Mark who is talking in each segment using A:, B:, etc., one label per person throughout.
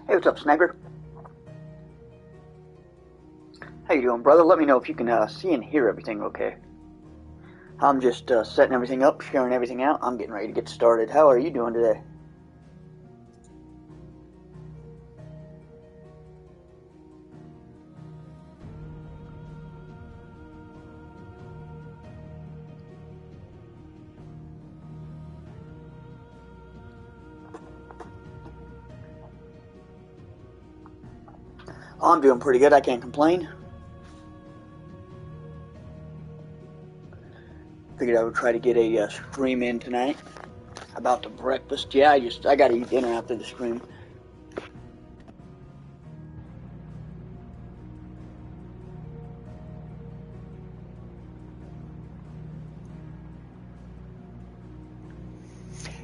A: Hey, what's up, Sniper? How you doing, brother? Let me know if you can see and hear everything okay. I'm just setting everything up, sharing everything out. I'm getting ready to get started. How are you doing today? I'm doing pretty good. I can't complain. Figured I would try to get a stream in tonight about the breakfast. Yeah, I gotta eat dinner after the stream.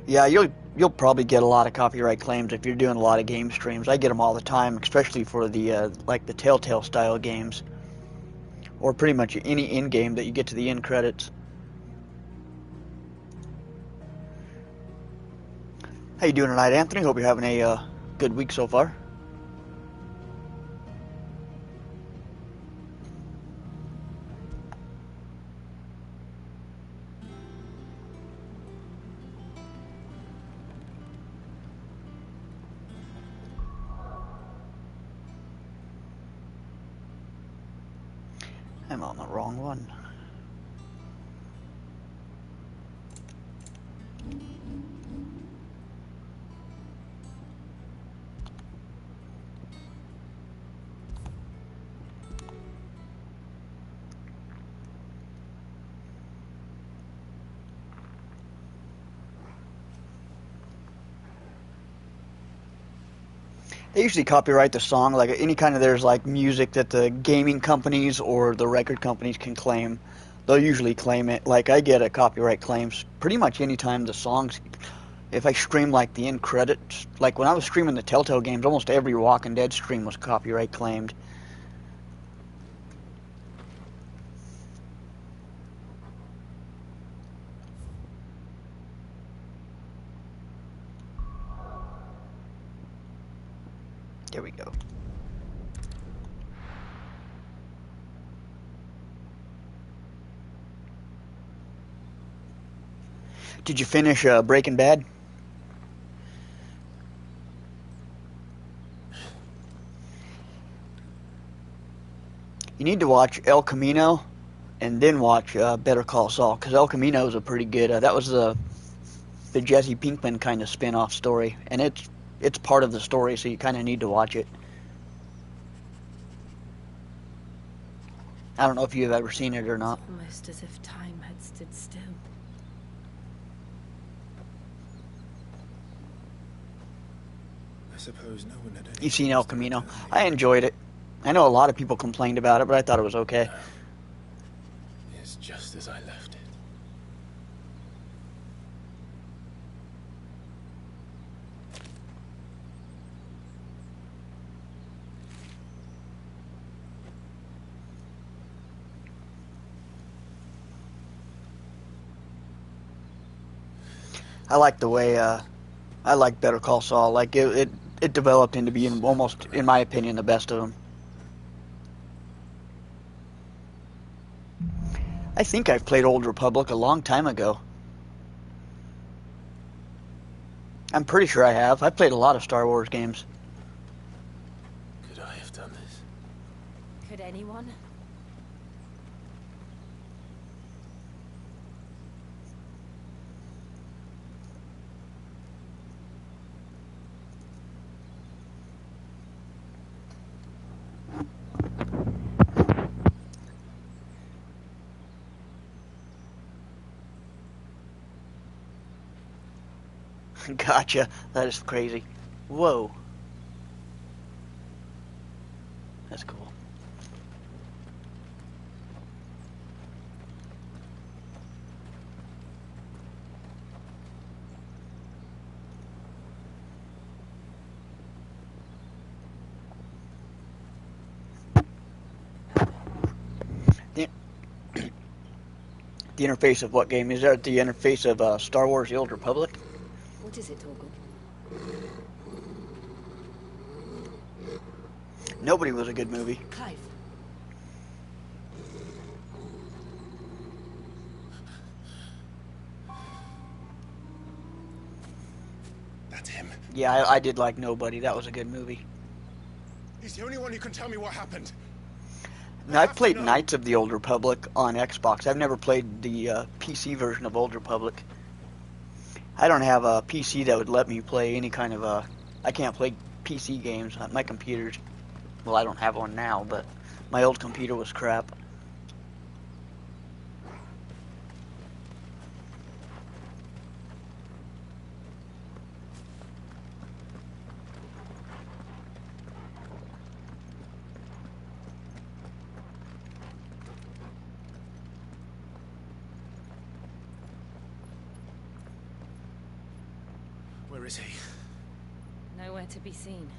A: Yeah, you'll probably get a lot of copyright claims if you're doing a lot of game streams. I get them all the time, especially for the like the Telltale style games, or pretty much any in-game that you get to the end credits. How you doing tonight, Anthony? Hope you're having a good week so far. I'm on the wrong one. They usually copyright the song, like any kind of there's like music that the gaming companies or the record companies can claim. They'll usually claim it. Like I get a copyright claims pretty much anytime the songs. If I stream like the end credits, like when I was streaming the Telltale games, almost every Walking Dead stream was copyright claimed. There we go. Did you finish Breaking Bad? You need to watch El Camino and then watch Better Call Saul, because El Camino is a pretty good. That was the Jesse Pinkman kind of spin-off story, and it's part of the story, so you kind of need to watch it. I don't know if you've ever seen it or not.
B: It's almost as if time had stood still.
C: I suppose no one had any.
A: You've seen El Camino? I enjoyed it. I know a lot of people complained about it, but I thought it was okay.
C: It's just as I left it.
A: I like the way I like Better Call Saul. Like it developed into being almost, in my opinion, the best of them. I think I've played Old Republic a long time ago. I'm pretty sure I have. I've played a lot of Star Wars games.
C: Could I have done
B: anyone?
A: Gotcha. That is crazy. Whoa. That's cool. The, the interface of what game? Is that the interface of Star Wars The Old Republic?
B: What is it, Torgal?
A: Nobody was a good movie.
B: Clive.
C: That's him.
A: Yeah, I did like Nobody. That was a good movie.
C: He's the only one who can tell me what happened.
A: Now, I've played Knights of the Old Republic on Xbox. I've never played the PC version of Old Republic. I don't have a PC that would let me play any kind of I can't play PC games on my computers. Well, I don't have one now, but my old computer was crap.
C: Where is he?
B: Nowhere to be seen.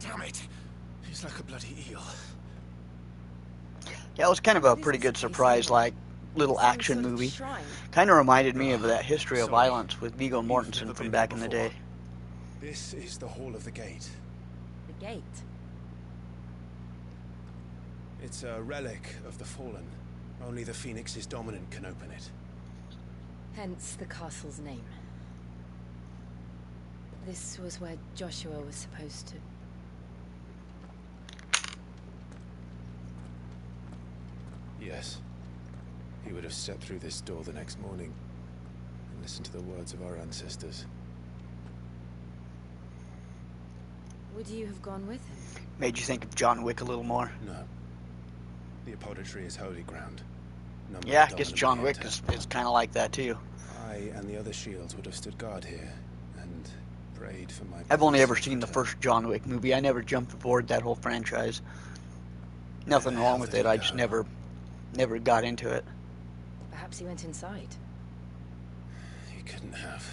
C: Damn it! He's like a bloody eel.
A: Yeah, it was kind of a
B: What is
A: pretty
B: this
A: good
B: place
A: surprise,
B: anyway?
A: like little
B: Some
A: action
B: sort of
A: movie.
B: shrine.
A: Kind of reminded me of that History of
C: Sorry.
A: Violence with Viggo
C: You've
A: Mortensen
C: never
A: from
C: been
A: back
C: here
A: in the
C: before.
A: day.
C: This is the Hall of the Gate.
B: The gate.
C: It's a relic of the Fallen. Only the Phoenix's dominant can open it.
B: Hence the castle's name. This was where Joshua was supposed to...
C: Yes. He would have stepped through this door the next morning and listened to the words of our ancestors.
B: Would you have gone with him?
A: Made you think of John Wick a little more.
C: No. The apodatory is holy ground. None but
A: Yeah,
C: the
A: I guess
C: dominant
A: John
C: may
A: Wick
C: enter.
A: is kind of like that too.
C: I and the other shields would have stood guard here and prayed for my...
A: I've only
C: peace
A: ever
C: and
A: seen the
C: return.
A: first John Wick movie. I never jumped aboard that whole franchise. Nothing
C: Where the
A: wrong
C: hell
A: with
C: did
A: it.
C: he
A: I just
C: go?
A: never got into it.
B: Perhaps he went inside.
C: He couldn't have.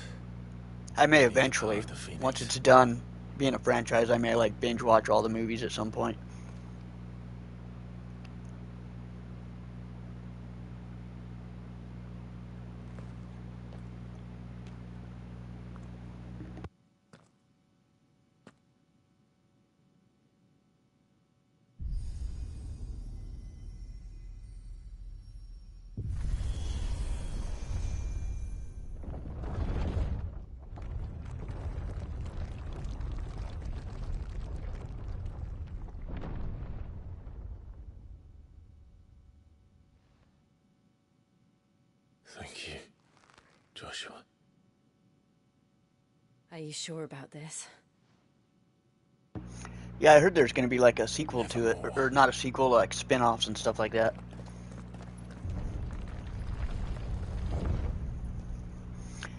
A: I may
C: Maybe the power
A: eventually,
C: of the Phoenix.
A: once it's done being a franchise, I may like binge watch all the movies at some point.
C: Thank you, Joshua.
B: Are you sure about this?
A: Yeah, I heard there's going to be like a sequel to it,
C: Nevermore.
A: or not a sequel, like spin-offs and stuff like that.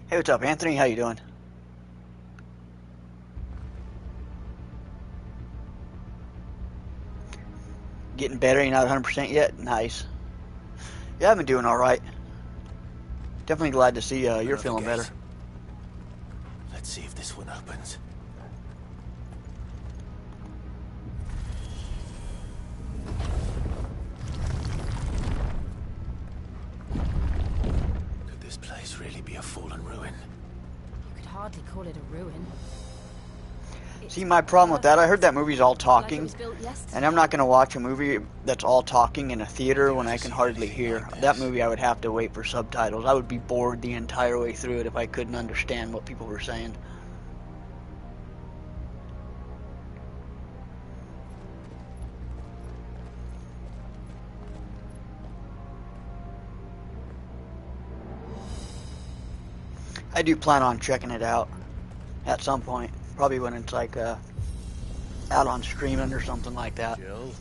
A: Hey, what's up, Anthony? How you doing? Getting better? You're not 100% yet? Nice. Yeah, I've been doing all right. Definitely glad to see you're
C: Another
A: feeling
C: gate.
A: better.
C: Let's see if this one opens. Could this place really be a fallen ruin?
B: You could hardly call it a ruin.
A: See, my problem with that, I heard that movie's all
B: Like it
A: talking,
B: was built yesterday.
A: and I'm not going to watch a movie that's all talking in a theater when I can hardly hear. That movie I would have to wait for subtitles. I would be bored the entire way through it if I couldn't understand what people were saying. I do plan on checking it out at some point. Probably when it's like out on streaming or something like that.
C: Jill?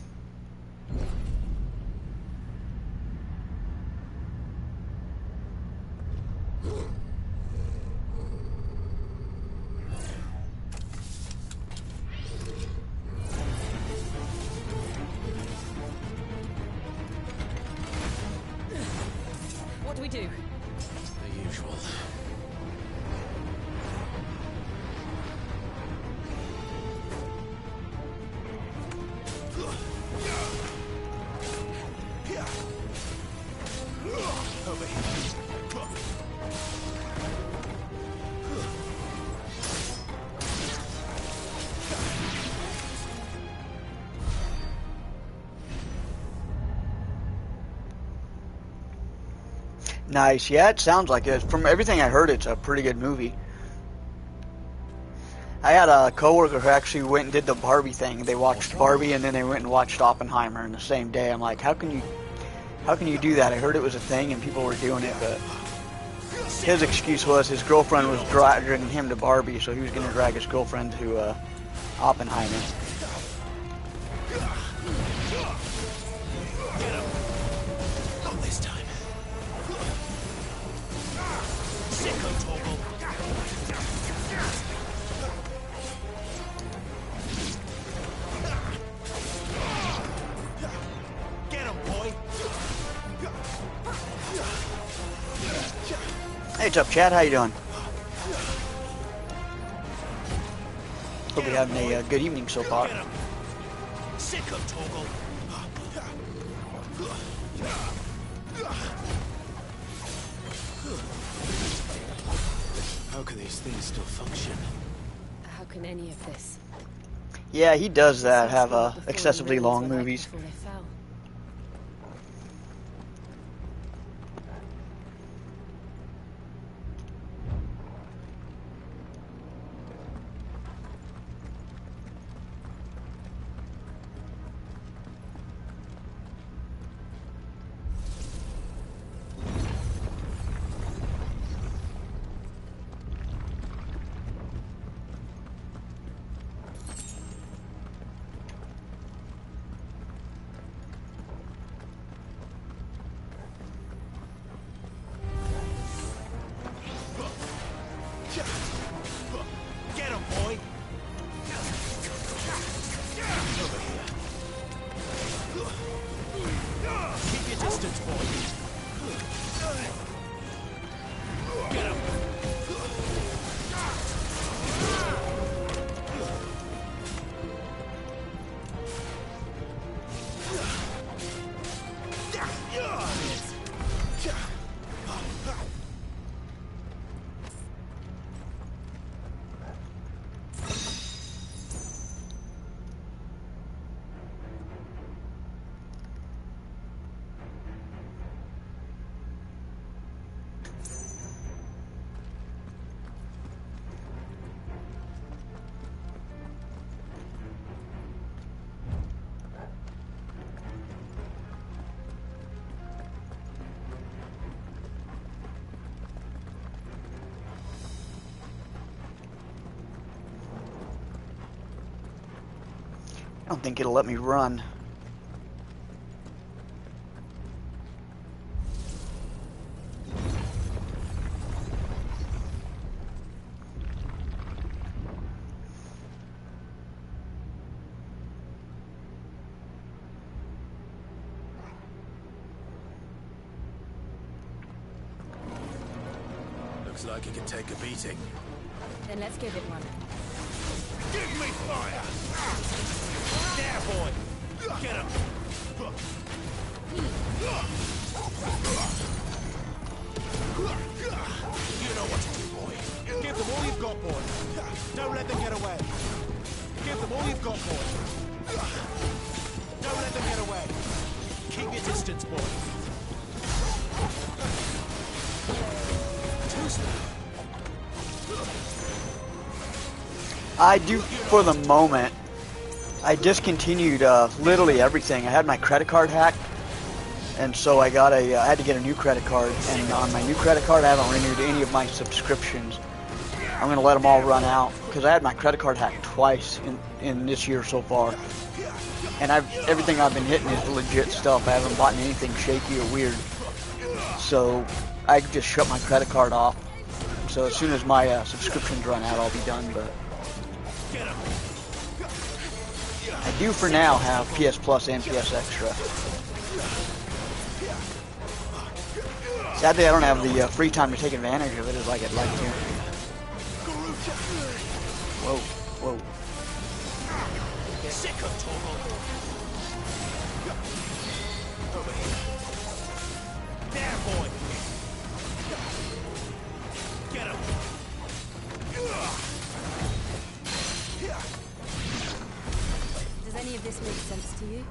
B: What do we do?
C: The usual. Over here.
A: Nice. Yeah, it sounds like it. From everything I heard, it's a pretty good movie. I had a coworker who actually went and did the Barbie thing. They watched Barbie and then they went and watched Oppenheimer in the same day. I'm like, how can you do that? I heard it was a thing and people were doing it, but his excuse was his girlfriend was dragging him to Barbie, so he was going to drag his girlfriend to Oppenheimer.
C: Not this time. Sicko toggle. Get him, boy.
A: Hey, what's up, Chad? How you doing? Hope you're having a good evening so far.
C: Get him. Sicko toggle. How can these things still function?
B: How can any of this?
A: Yeah, he does that, have
B: Before the
A: excessively
B: ruins
A: long
B: were like
A: movies.
B: before they fell.
C: Get him, boy. Over here. Keep your distance, boy. Get him.
A: I don't think it'll let me run.
C: Looks like he can take a beating.
B: Then let's give it one.
C: Give me fire! There, boy! Get him! You know what to do, boy. Give them all you've got, boy. Don't let them get away.
D: them all you've got, boy. Don't let them get away. Keep your distance, boy.
A: I do, for the moment, I discontinued literally everything. I had my credit card hacked, and so I got I had to get a new credit card, and on my new credit card I haven't renewed any of my subscriptions. I'm going to let them all run out, because I had my credit card hacked twice in this year so far. And everything I've been hitting is legit stuff. I haven't bought anything shaky or weird. So I just shut my credit card off. So as soon as my subscriptions run out, I'll be done. But I do for now have PS Plus and PS Extra. Sadly, I don't have the free time to take advantage of it as like I'd like to. Whoa, whoa.
D: There, boy. Get him.
B: Does any of this make sense to you?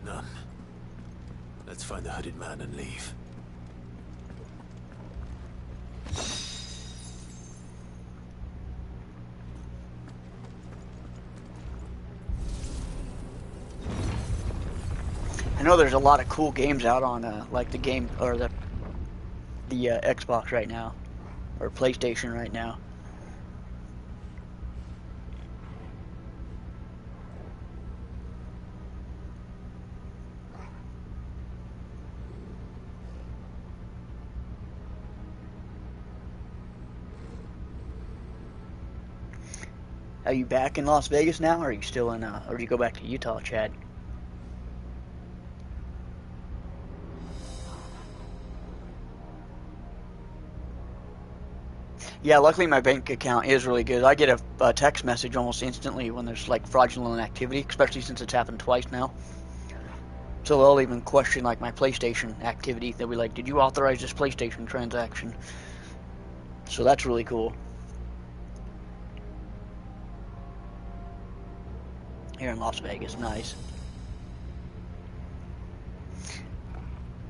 C: None. Let's find the hooded man and leave.
A: I know there's a lot of cool games out on like the game or the Xbox right now, or PlayStation right now. Are you back in Las Vegas now, or are you still in? Or do you go back to Utah, Chad? Yeah, luckily my bank account is really good. I get a text message almost instantly when there's like fraudulent activity, especially since it's happened twice now. So they'll even question like my PlayStation activity. They'll be like, "Did you authorize this PlayStation transaction?" So that's really cool. Here in Las Vegas, nice.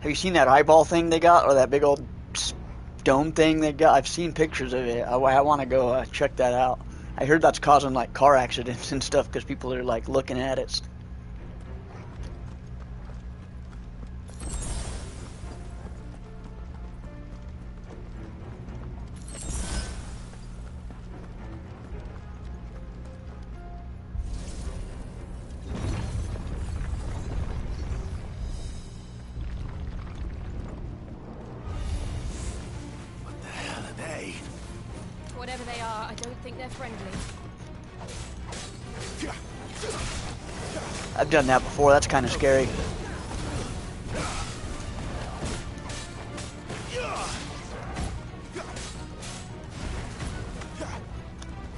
A: Have you seen that eyeball thing they got, or that big old dome thing they got? I've seen pictures of it. I want to go check that out. I heard that's causing like car accidents and stuff because people are like looking at it.
B: Whatever they are, I don't think they're friendly.
A: I've done that before. That's kind of scary.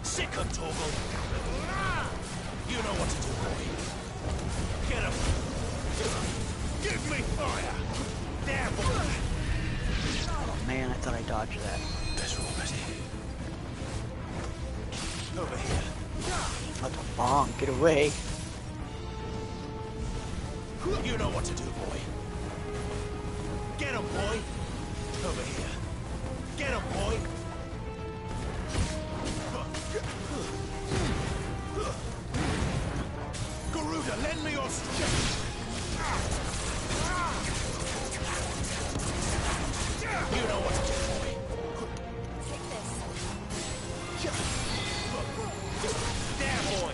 D: Sick of Torgal. You know what to do, boy. Get him. Give me fire. There, boy.
A: Oh man, I thought I dodged that.
C: There's Robert.
D: Over here.
A: That's a bomb. Get away.
D: You know what to do, boy. Get him, boy. Over here. Get him, boy. Garuda, lend me your strength. You know what to do, boy.
B: Take this.
D: There, boy.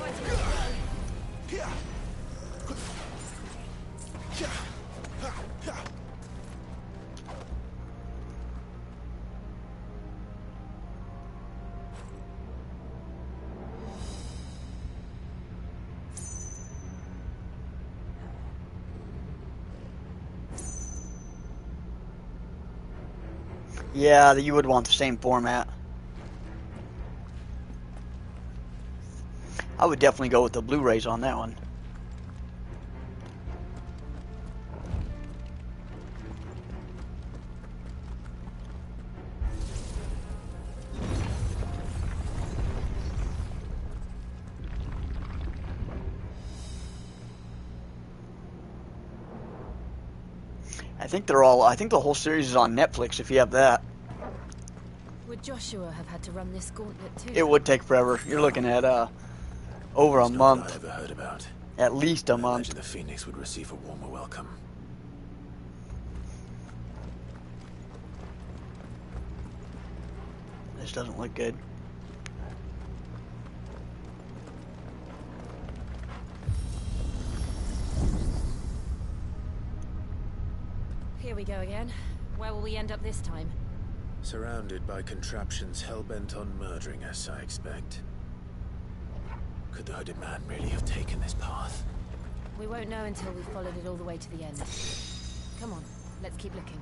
A: Yeah, you would want the same format. I would definitely go with the Blu-rays on that one. think they're all. I think the whole series is on Netflix. If you have that,
B: Would Joshua have had to run this gauntlet too?
A: it would take forever. You're looking at over a
C: It's not that I
A: month,
C: ever heard about.
A: at least a
C: I
A: month.
C: imagine the Phoenix would receive a warmer welcome.
A: This doesn't look good.
B: Here we go again. Where will we end up this time?
C: Surrounded by contraptions hell-bent on murdering us, I expect. Could the hooded man really have taken this path?
B: We won't know until we've followed it all the way to the end. Come on, let's keep looking.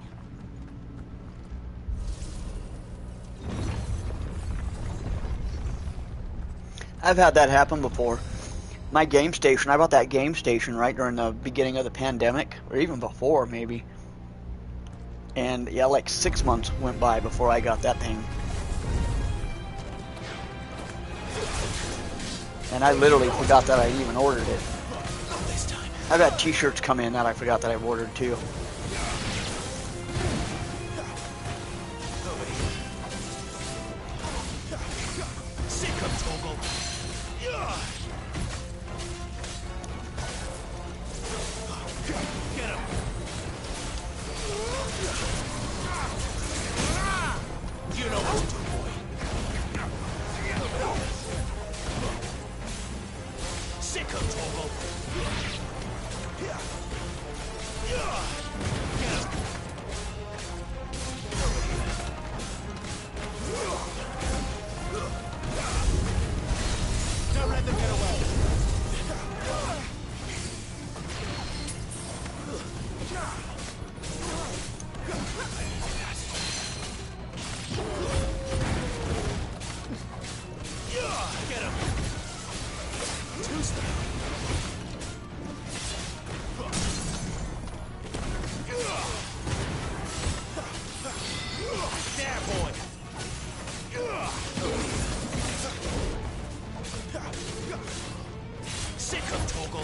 A: I've had that happen before. My game station, I bought that game station right during the beginning of the pandemic, or even before maybe. And yeah, like 6 months went by before I got that thing. And I literally forgot that I even ordered it. I've had t-shirts come in that I forgot that I've ordered too.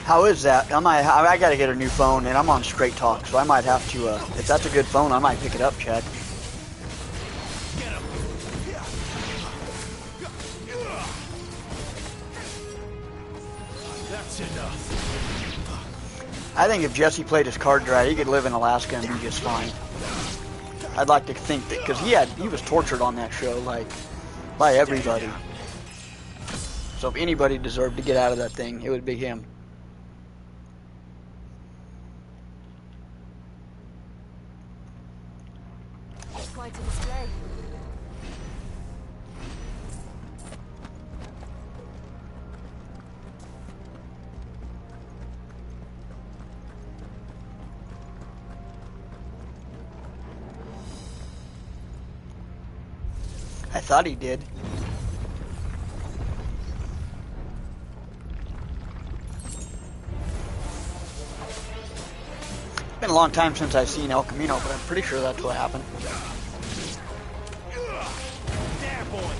A: How is that? I gotta get a new phone, and I'm on Straight Talk, so I might have to, if that's a good phone, I might pick it up, Chad.
D: That's enough.
A: I think if Jesse played his cards right, he could live in Alaska and be just fine. I'd like to think that, because he was tortured on that show, like, by everybody. So if anybody deserved to get out of that thing, it would be him.
B: Quite a display.
A: I thought he did. It's been a long time since I've seen El Camino, but I'm pretty sure that's what happened.
D: There, boy.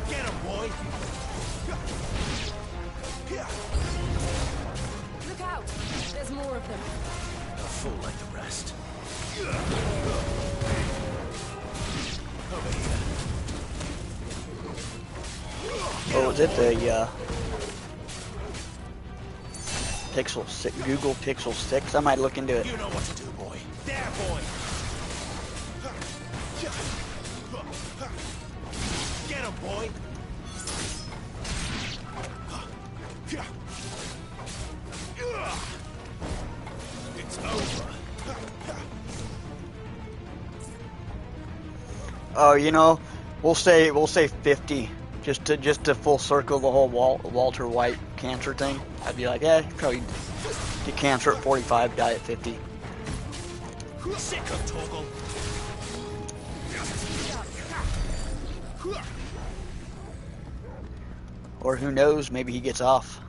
D: Get him, boy.
B: Look out! There's more of them.
C: A fool like the rest.
D: Over here.
A: Oh, is it the Pixel 6, Google Pixel 6? I might look into it.
D: You know what to do, boy. There, boy. Get him, boy. It's over.
A: Oh, you know, we'll say 50, just to full circle the whole Walter White cancer thing. I'd be like, yeah, probably get cancer at 45, die at 50.
D: Sick of Toggle.
A: Or who knows, maybe he gets off.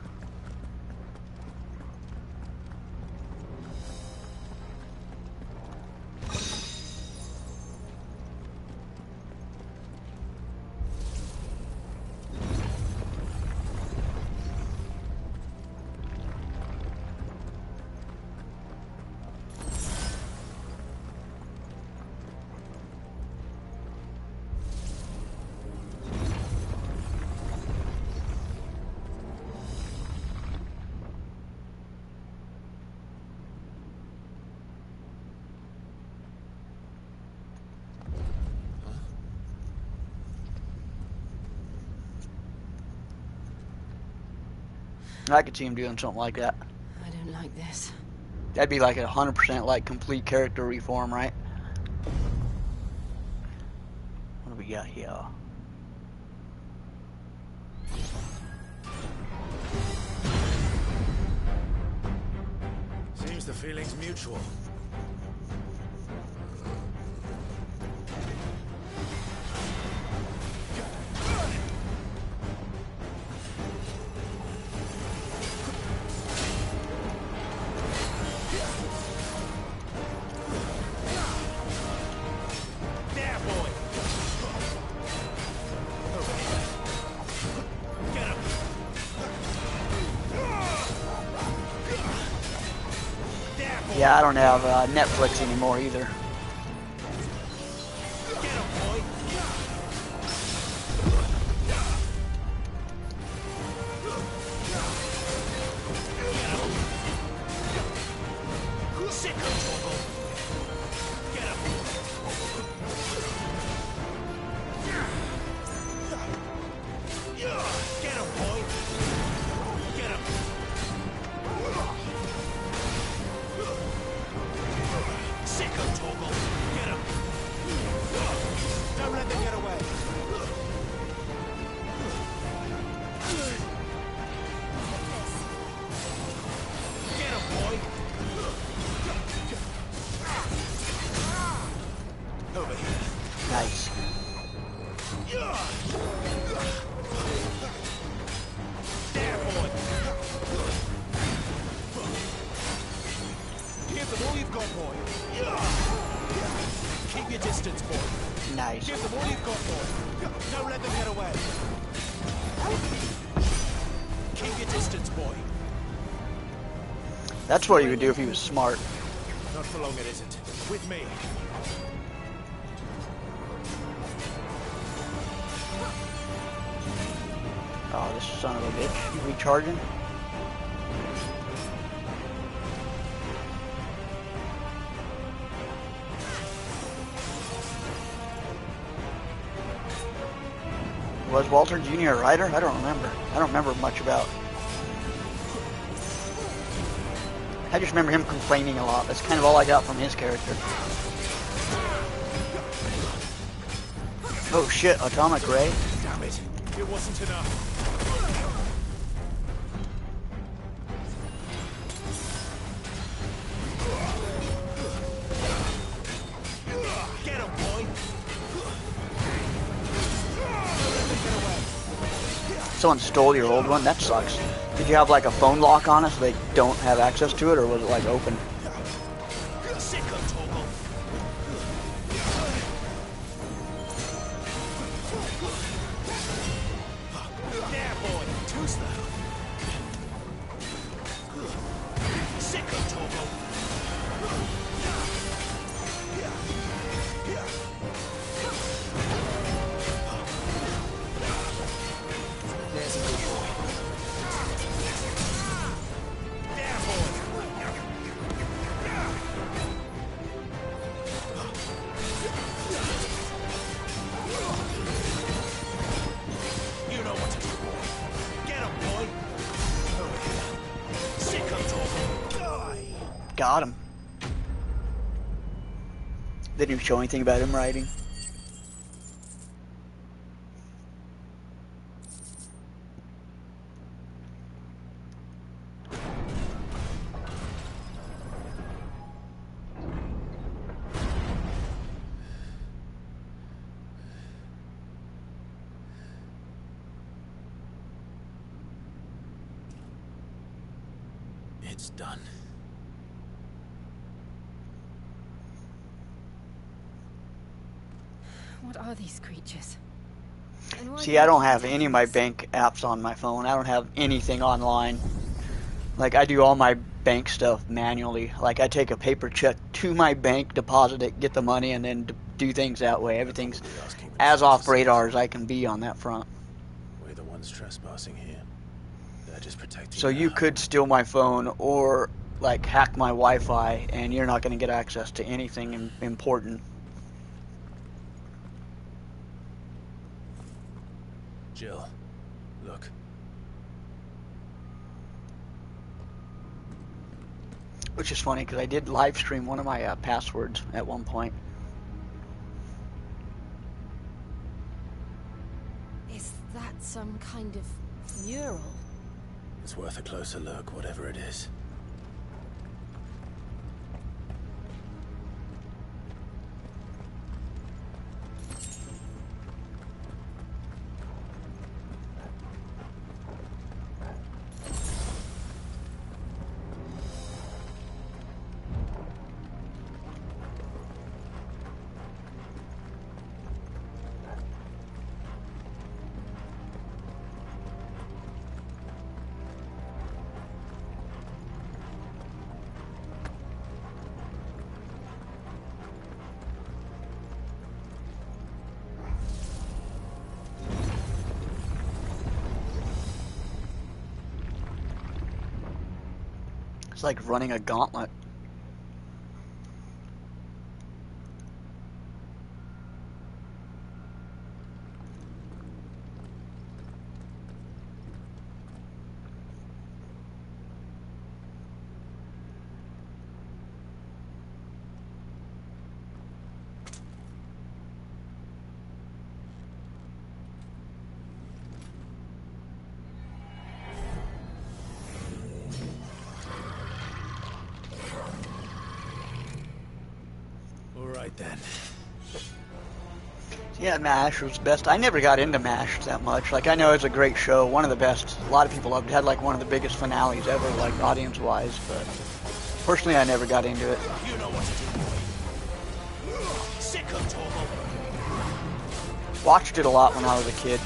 A: I could see him doing something like that.
B: I don't like this.
A: That'd be like 100% like complete character reform, right? What do we got here?
C: Seems the feeling's mutual.
A: Yeah, I don't have Netflix anymore either. Nice.
D: There, boy. Give them all you've got, boy. Keep your distance, boy.
A: Nice.
D: Give them all you've got, boy. Don't let them get away. Keep your distance, boy.
A: That's what he would do if he was smart.
D: Not for long, it isn't. With me.
A: Oh, this son of a bitch. You recharging? Was Walter Jr. a writer? I don't remember. I don't remember much about. I just remember him complaining a lot. That's kind of all I got from his character. Oh shit, atomic ray.
D: Damn it. It wasn't enough. Get him, boy.
A: Someone stole your old one? That sucks. Did you have like a phone lock on it so they don't have access to it, or was it like open?
D: Sick of Toggle. There, boy. Too slow. Sick of Toggle. There's a good boy. There, boy. You know what to do, boy. Get him, boy. Over here. Sick of Toggle. Die.
A: Got him. Didn't even show anything about him writing.
C: It's done.
B: What are these creatures? And why
A: See,
B: do
A: I
B: they
A: don't
B: keep
A: have any of my
B: attacking us?
A: bank apps on my phone. I don't have anything online. Like, I do all my bank stuff manually. Like, I take a paper check to my bank, deposit it, get the money, and then do things that way. Everything's
C: Probably asking
A: as
C: themselves
A: off radar as I can be on that front.
C: We're the ones trespassing here. They're just protecting
A: So
C: their
A: you
C: home.
A: could steal my phone or, like, hack my Wi-Fi, and you're not going to get access to anything important.
C: Jill, look.
A: which is funny because I did live stream one of my passwords at one point.
B: Is that some kind of mural?
C: It's worth a closer look, whatever it is.
A: It's like running a gauntlet.
C: Alright then.
A: Yeah, MASH was best. I never got into MASH that much. Like, I know it's a great show, one of the best. A lot of people loved it. Had like one of the biggest finales ever, like audience-wise. But personally, I never got into it.
D: You know what to do, boy. Sick of Torgal.
A: Watched it a lot when I was a kid.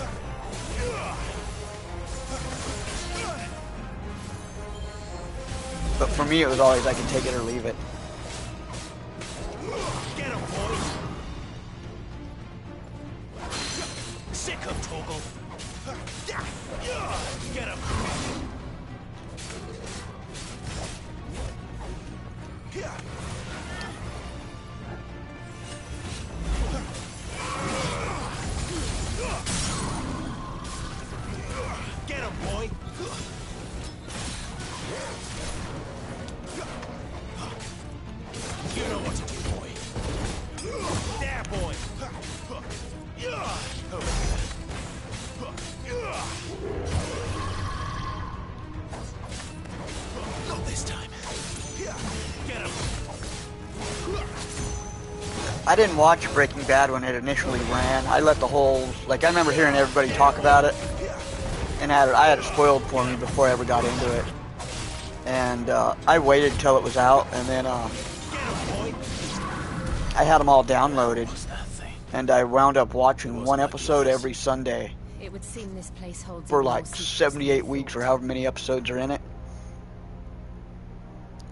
A: But for me, it was always I could take it or leave it.
D: Get him, boy. Sick of Torgal. Get him. Get him, boy. You know what to do, boy. There, boy. Over here. Not this time. Get him.
A: I didn't watch Breaking Bad when it initially ran. I let the whole, like, I remember hearing everybody talk about it, and I had it spoiled for me before I ever got into it. And I waited till it was out, and then I had them all downloaded, and I wound up watching one episode every Sunday
B: It would seem this place holds
A: for
B: even more
A: like
B: secrets
A: 78 weeks or however many episodes are in it.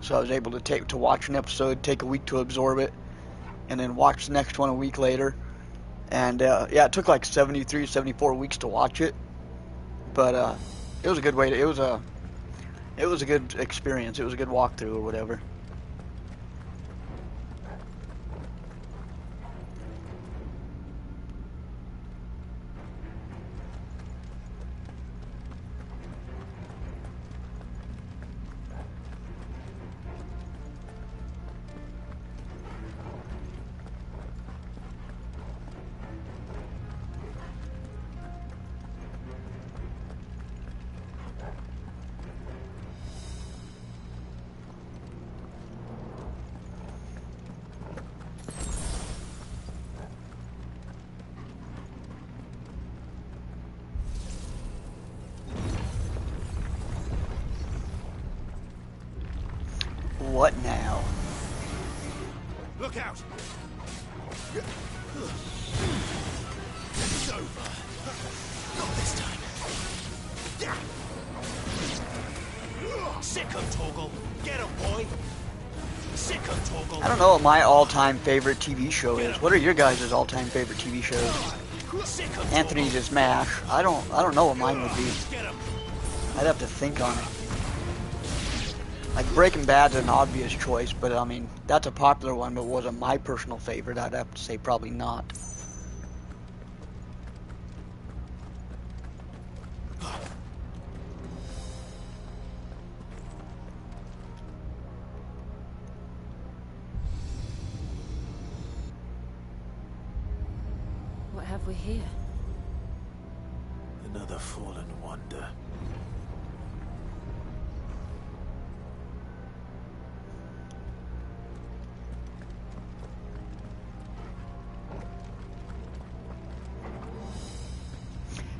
A: So I was able to watch an episode, take a week to absorb it, and then watch the next one a week later. And yeah, it took like 73, 74 weeks to watch it, but it was a good way to. It was a good experience. It was a good walkthrough or whatever. What now?
D: Look out! It's over. Not this time. Sick of Torgal. Get him, boy. Sick of Torgal.
A: I don't know what my all-time favorite TV show is. What are your guys' all-time favorite TV shows?
D: Sick of Torgal.
A: Anthony's is MASH. I don't know what mine would be.
D: Get him.
A: I'd have to think on it. Like Breaking Bad's an obvious choice, but I mean that's a popular one, but wasn't my personal favorite. I'd have to say probably not.
B: have we here?
C: Another fallen wonder.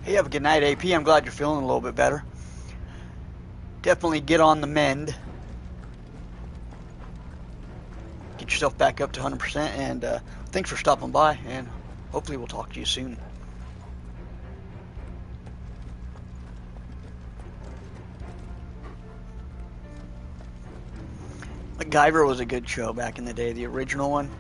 A: Hey, have a good night, AP. I'm glad you're feeling a little bit better. Definitely get on the mend. Get yourself back up to 100%, and thanks for stopping by, and hopefully we'll talk to you soon. MacGyver was a good show back in the day, the original one.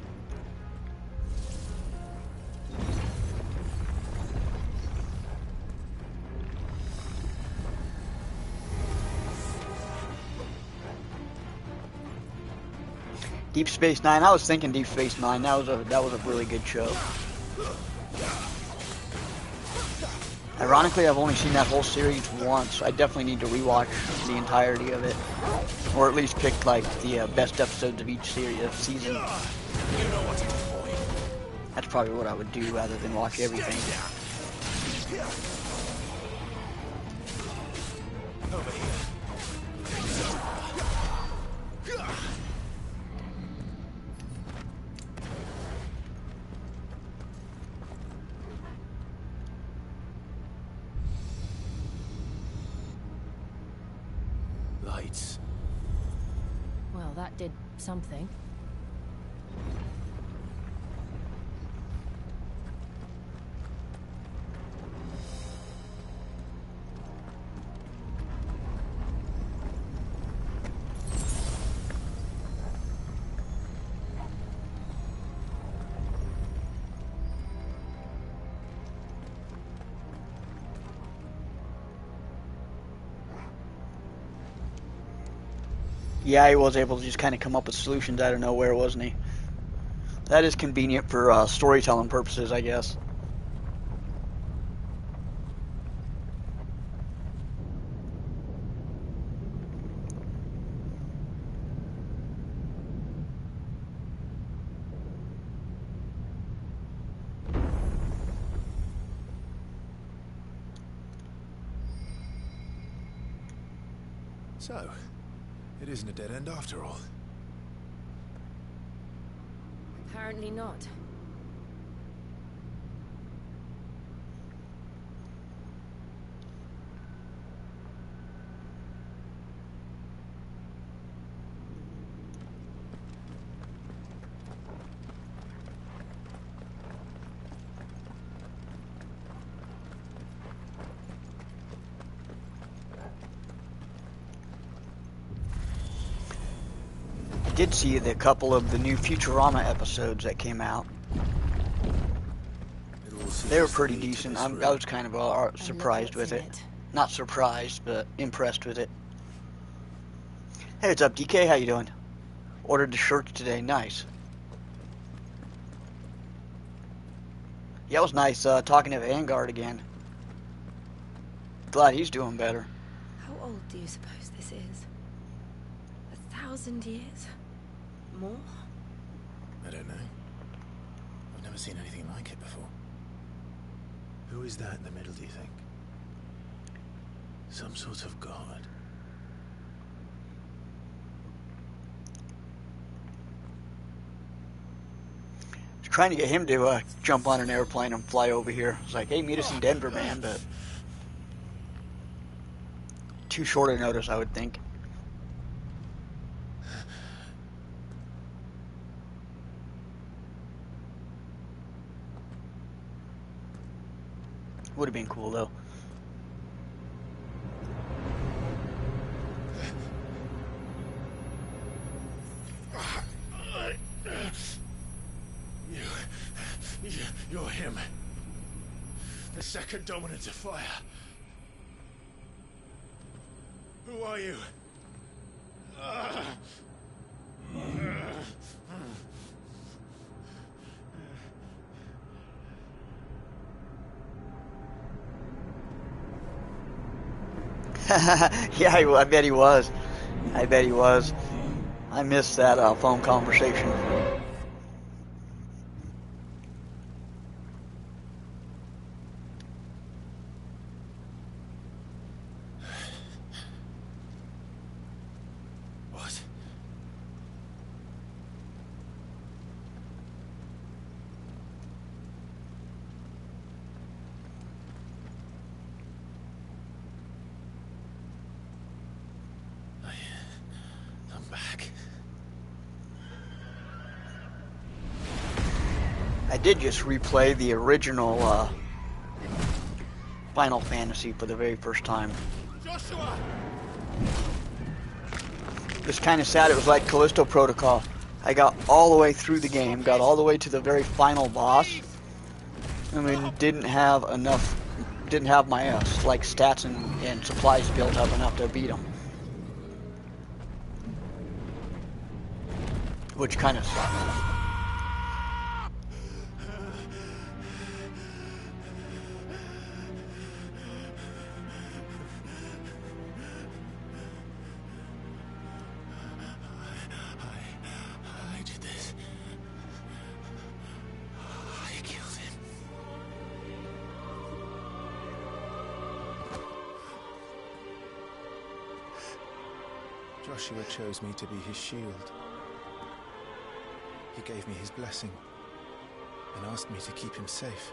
A: Deep Space Nine. I was thinking Deep Space Nine. That was a really good show. Ironically, I've only seen that whole series once. I definitely need to rewatch the entirety of it, or at least pick like the best episodes of each season. That's probably what I would do rather than watch everything.
D: Over here.
C: Lights.
B: Well, that did something.
A: Yeah, he was able to just kind of come up with solutions out of nowhere, wasn't he? That is convenient for storytelling purposes, I guess.
C: So, it isn't a dead end after all.
B: Apparently not.
A: I did see the couple of the new Futurama episodes that came out. They were pretty decent. I was kind of surprised with it. Not surprised, but impressed with it. Hey, what's up, DK? How you doing? Ordered the shirts today. Nice. Yeah, it was nice talking to Vanguard again. Glad he's doing better.
B: How old do you suppose this is? 1,000 years? More?
C: I don't know. I've never seen anything like it before. Who is that in the middle, do you think? Some sort of god?
A: I was trying to get him to jump on an airplane and fly over here. I was like, hey, meet us in Denver, man, but too short a notice, I would think. Would have been cool, though.
D: You're him. The second dominant of fire. Who are you?
A: Yeah, I bet he was. I bet he was. I missed that phone conversation.
C: back.
A: I did just replay the original Final Fantasy for the very first time.
D: Joshua!
A: It's kind of sad. It was like Callisto Protocol. I got all the way through the game, got all the way to the very final boss. I mean, didn't have my like stats and supplies built up enough to beat him, which kind of sucked.
C: I did this. I killed him. Joshua chose me to be his shield. He gave me his blessing and asked me to keep him safe.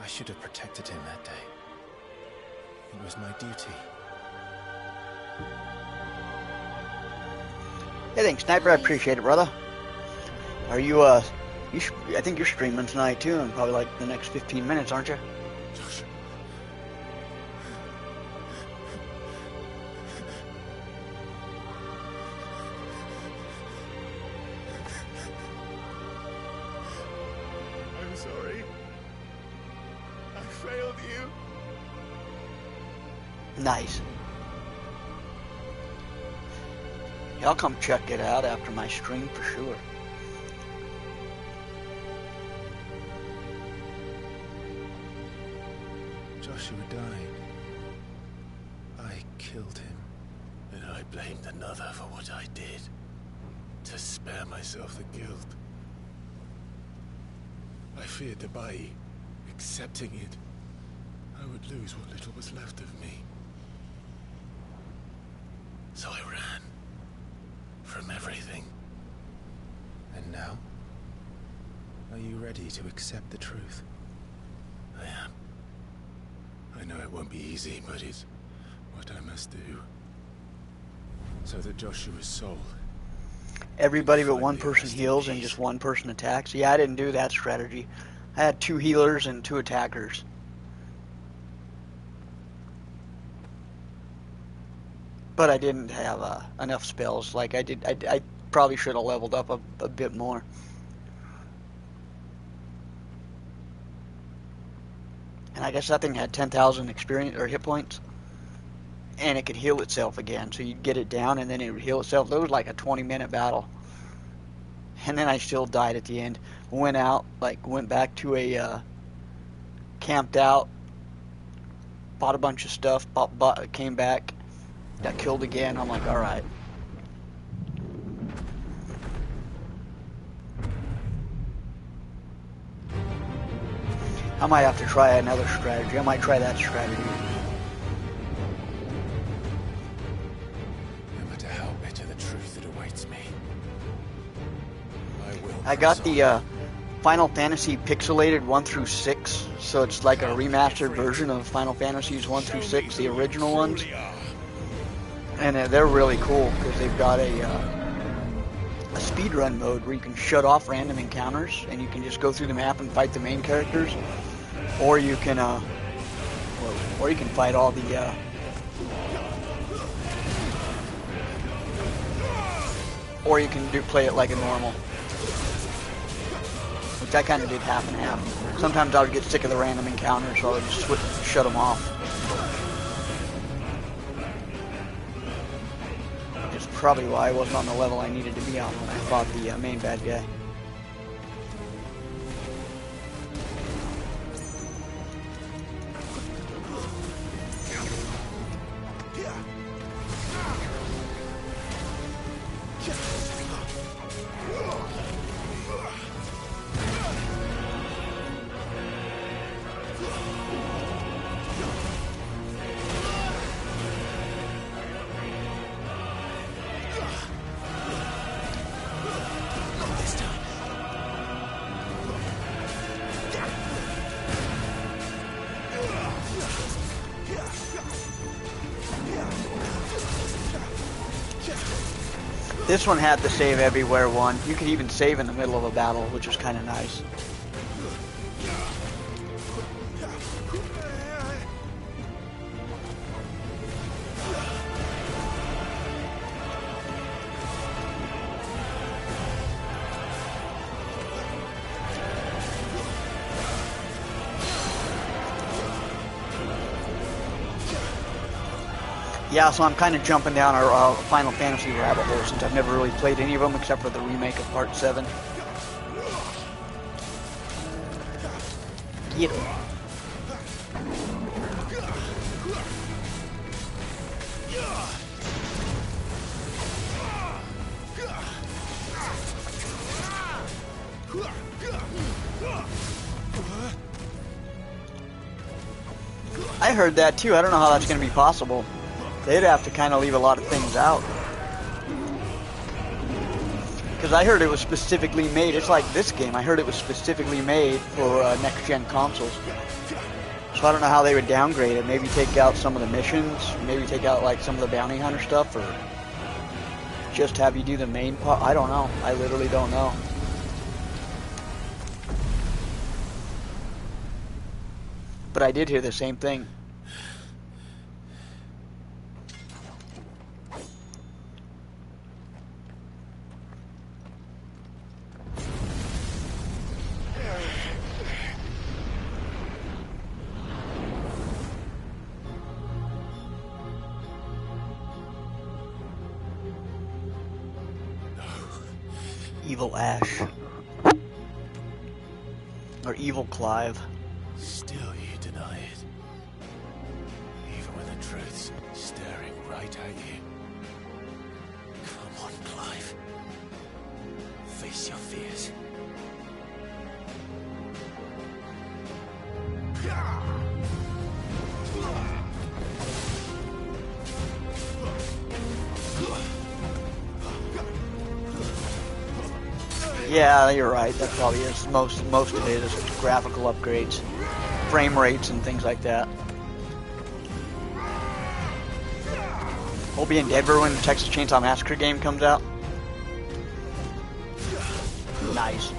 C: I should have protected him that day. It was my duty.
A: Hey, thanks, Sniper. I appreciate it, brother. Are you, I think you're streaming tonight, too, in probably like the next 15 minutes, aren't you?
C: Joshua.
D: I'm sorry. I failed you.
A: Nice. Yeah, I'll come check it out after my stream for sure.
C: Joshua died. I killed him.
D: And I blamed another for what I did. To spare myself the guilt. I feared that by accepting it, I would lose what little was left of me. So I ran. From everything.
C: And now? Are you ready to accept the truth?
D: I am. I know it won't be easy, but it's what I must do. So that Joshua's soul...
A: Everybody but one person heals and just one person attacks. Yeah, I didn't do that strategy. I had 2 healers and 2 attackers. But I didn't have enough spells. Like I did, I probably should have leveled up a bit more. And I guess that thing had 10,000 experience or hit points, and it could heal itself again. So you'd get it down, and then it would heal itself. That was like a 20-minute battle. And then I still died at the end. Went out, went back to a camped out, bought a bunch of stuff, came back. Got killed again. I'm like, alright. I might have to try another strategy. I might try that strategy.
C: No matter how bitter the truth that awaits me, I will.
A: I got the Final Fantasy pixelated 1 through 6, so it's like a remastered version of Final Fantasies 1 through 6, the original ones. And they're really cool because they've got a speedrun mode where you can shut off random encounters and you can just go through the map and fight the main characters, or you can fight all the or you can play it like a normal, which I kind of did half and half. Sometimes I would get sick of the random encounters, so I would just shut them off. Probably why I wasn't on the level I needed to be on when I fought the main bad guy. This one had the save everywhere one. You could even save in the middle of a battle, which was kind of nice. Yeah, so I'm kind of jumping down our Final Fantasy rabbit hole since I've never really played any of them except for the remake of Part 7. Get him. I heard that too. I don't know how that's going to be possible. They'd have to kind of leave a lot of things out. Because I heard it was specifically made, it's like this game, I heard it was specifically made for next-gen consoles. So I don't know how they would downgrade it. Maybe take out some of the missions, maybe take out like some of the bounty hunter stuff, or just have you do the main part. I don't know. I literally don't know. But I did hear the same thing. Evil Ash. Or Evil Clive.
D: Still you deny it. Even when the truth's staring right at you. Come on, Clive. Face your fears.
A: Yeah, you're right. That probably is most of it is graphical upgrades, frame rates, and things like that. We'll be in Denver when the Texas Chainsaw Massacre game comes out. Nice.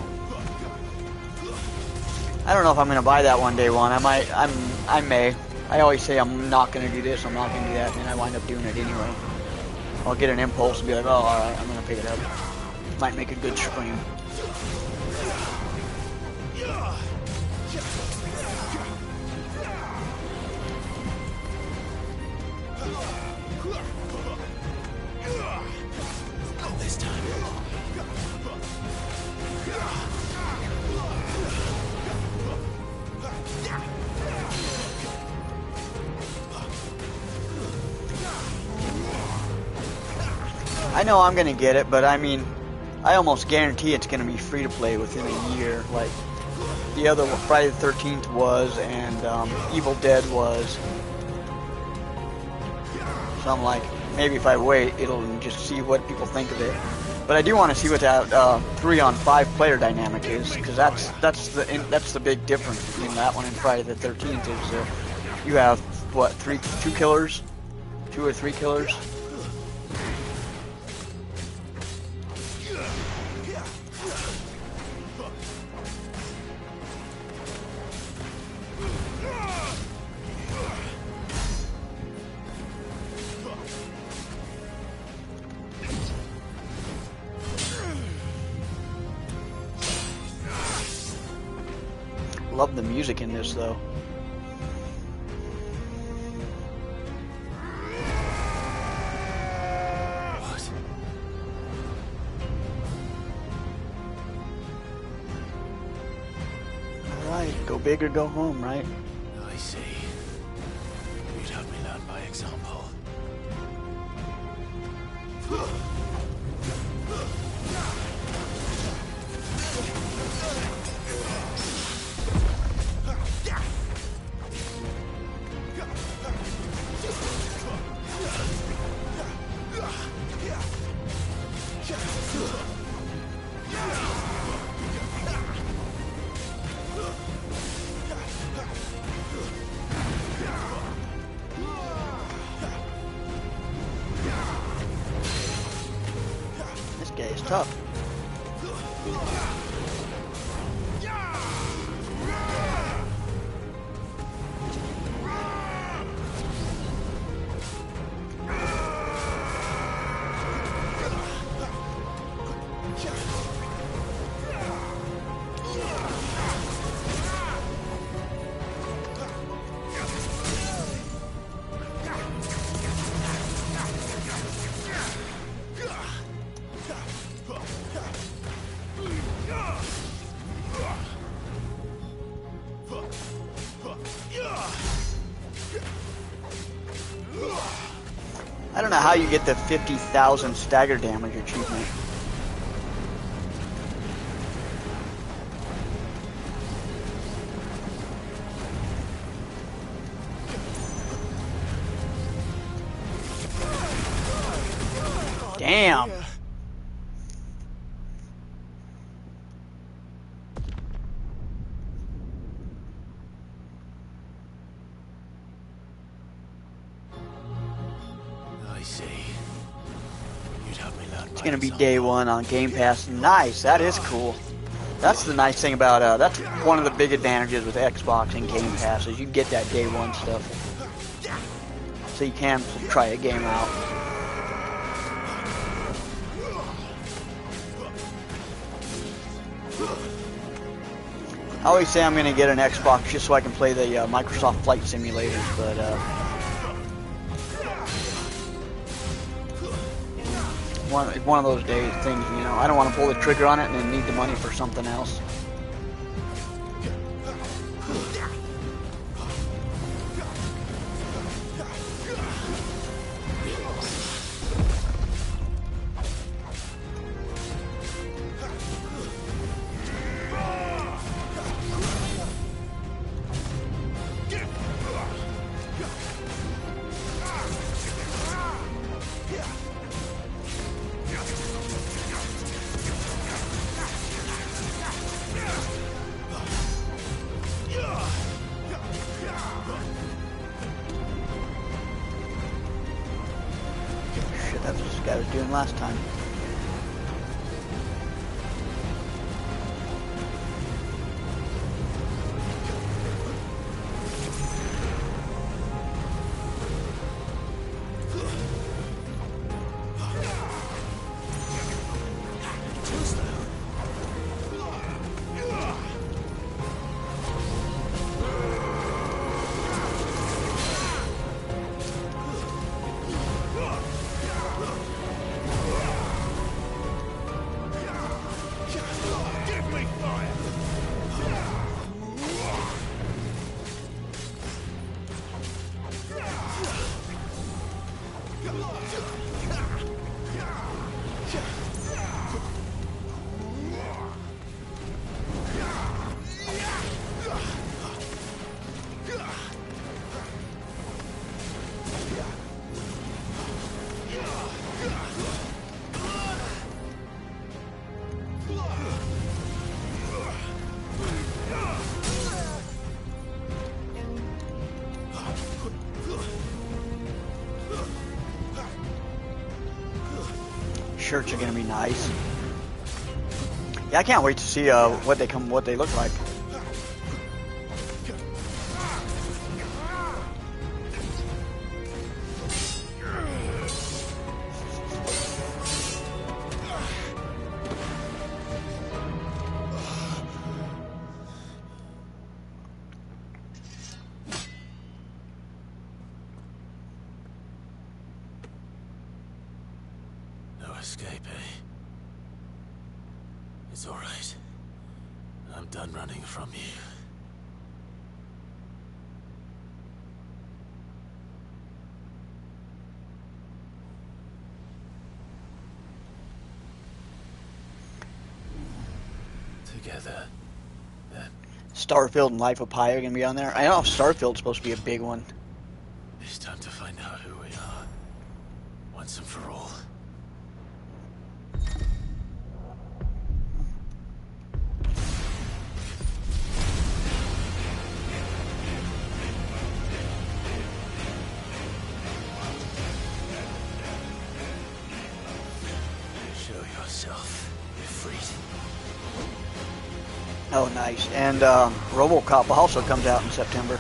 A: I don't know if I'm gonna buy that one day one. I may. I always say I'm not gonna do this, I'm not gonna do that, and then I wind up doing it anyway. I'll get an impulse and be like, oh, alright, I'm gonna pick it up. Might make a good stream.
D: This time.
A: I know I'm gonna get it, but I mean, I almost guarantee it's gonna be free to play within a year. Like the other one, Friday the 13th was, and Evil Dead was. So I'm like, maybe if I wait, it'll just see what people think of it. But I do want to see what that 3-on-5 player dynamic is, because that's the big difference between that one and Friday the 13th. Is you have what, two or three killers. Love the music in this though.
D: What?
A: Alright, go big or go home, right?
D: I see. You'd have me learn by example.
A: guy is tough. I don't know how you get the 50,000 stagger damage achievement. Damn.
D: I see. You'd have me learn
A: It's gonna be day one on Game Pass. Nice, that is cool. That's the nice thing about that's one of the big advantages with Xbox and Game Pass is you get that day one stuff, so you can try a game out. I always say I'm gonna get an Xbox just so I can play the Microsoft Flight Simulators, but one of those days things, you know. I don't want to pull the trigger on it and then need the money for something else. That's what this guy was doing last time. Shirts are gonna be nice. Yeah, I can't wait to see what they look like.
D: Escape, eh? It's all right. I'm done running from you. Together, then.
A: Starfield and Life of Pi are gonna be on there. I know Starfield's supposed to be a big one.
D: It's time to find out who we are, once and for all. Show yourself, Ifrit.
A: Oh, nice. And RoboCop also comes out in September.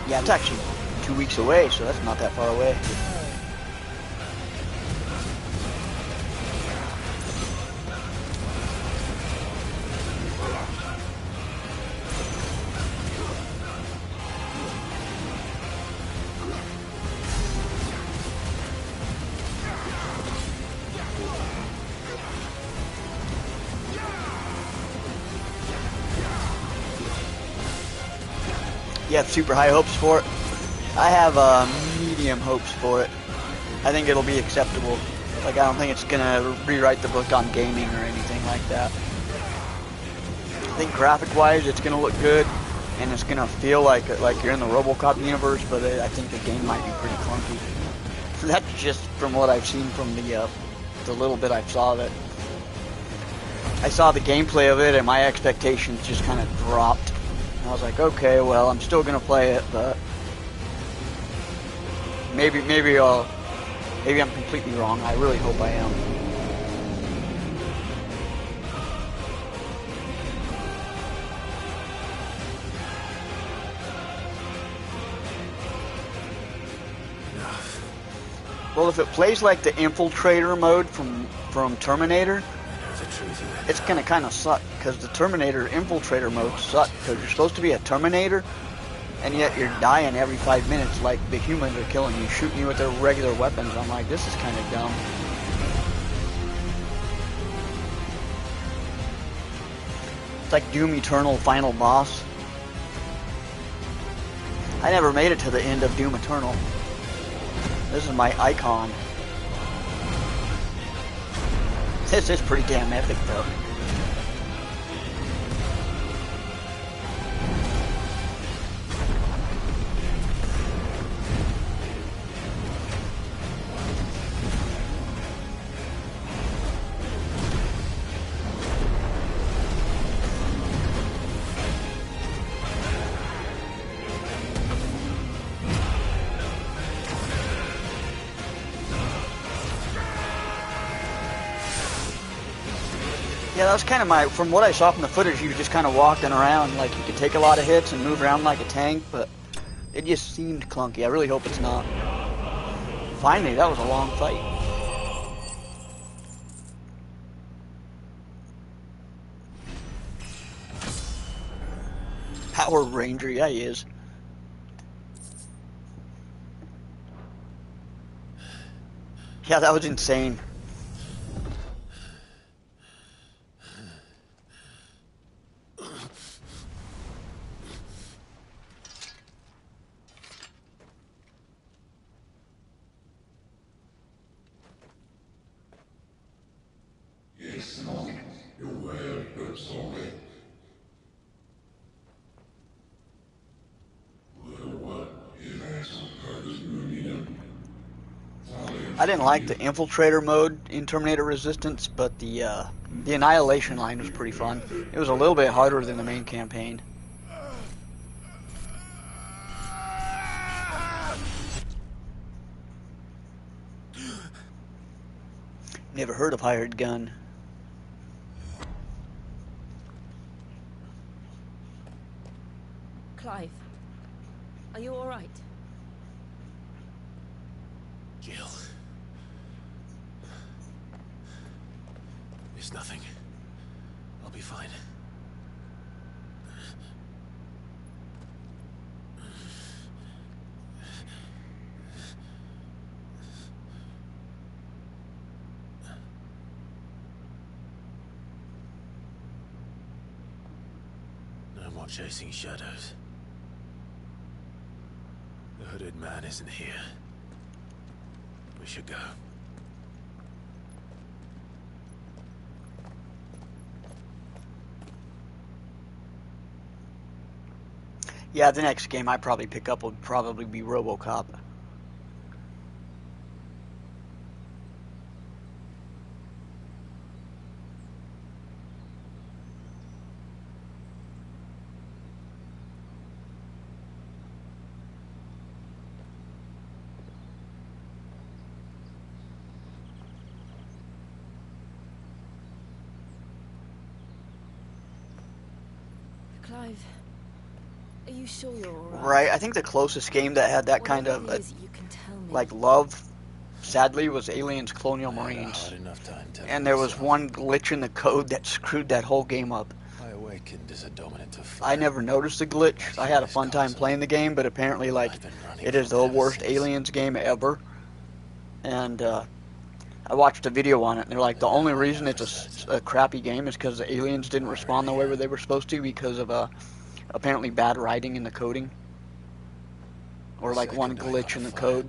A: Yeah, it's actually 2 weeks away, so that's not that far away. You have super high hopes for it? I have medium hopes for it. I think it'll be acceptable. Like, I don't think it's gonna rewrite the book on gaming or anything like that. I think graphic-wise, it's gonna look good, and it's gonna feel like you're in the RoboCop universe. But I think the game might be pretty clunky. That's just from what I've seen from the little bit I saw of it. I saw the gameplay of it, and my expectations just kind of dropped. And I was like, okay, well, I'm still gonna play it, but maybe I'm completely wrong. I really hope I am. Well, if it plays like the Infiltrator mode from Terminator, it's gonna kind of suck, because the Terminator Infiltrator mode sucks, because you're supposed to be a Terminator, and yet you're dying every 5 minutes like the humans are killing you, shooting you with their regular weapons. I'm like, this is kind of dumb. It's like Doom Eternal final boss. I never made it to the end of Doom Eternal. This is my icon. This is pretty damn epic, though. Yeah, that was kind of from what I saw from the footage, you were just kind of walking around, like you could take a lot of hits and move around like a tank, but it just seemed clunky. I really hope it's not. Finally, that was a long fight. Power Ranger, yeah, he is. Yeah, that was insane. I didn't like the Infiltrator mode in Terminator Resistance, but the Annihilation line was pretty fun. It was a little bit harder than the main campaign. Never heard of Hired Gun.
B: Clive, are you all right?
D: Jill. It's nothing. I'll be fine. No more chasing shadows. The hooded man isn't here. We should go.
A: Yeah, the next game I probably pick up would probably be RoboCop.
B: Clive, are you sure you're alright?
A: Right, I think the closest game that had that kind
B: Whatever
A: of
B: it is, you can tell me.
A: like love, sadly, was Aliens Colonial
C: I had a
A: Marines.
C: hard enough time telling
A: And there was
C: myself.
A: one glitch in the code that screwed that whole game up.
C: I awakened as a dominant of fire.
A: I never noticed the glitch. I had a fun time playing the game, but apparently, like, it is the worst Aliens game ever. And I watched a video on it, and they're like, the only reason it's a crappy game is because the aliens didn't respond the way they were supposed to because of apparently bad writing in the coding, or like one glitch in the code.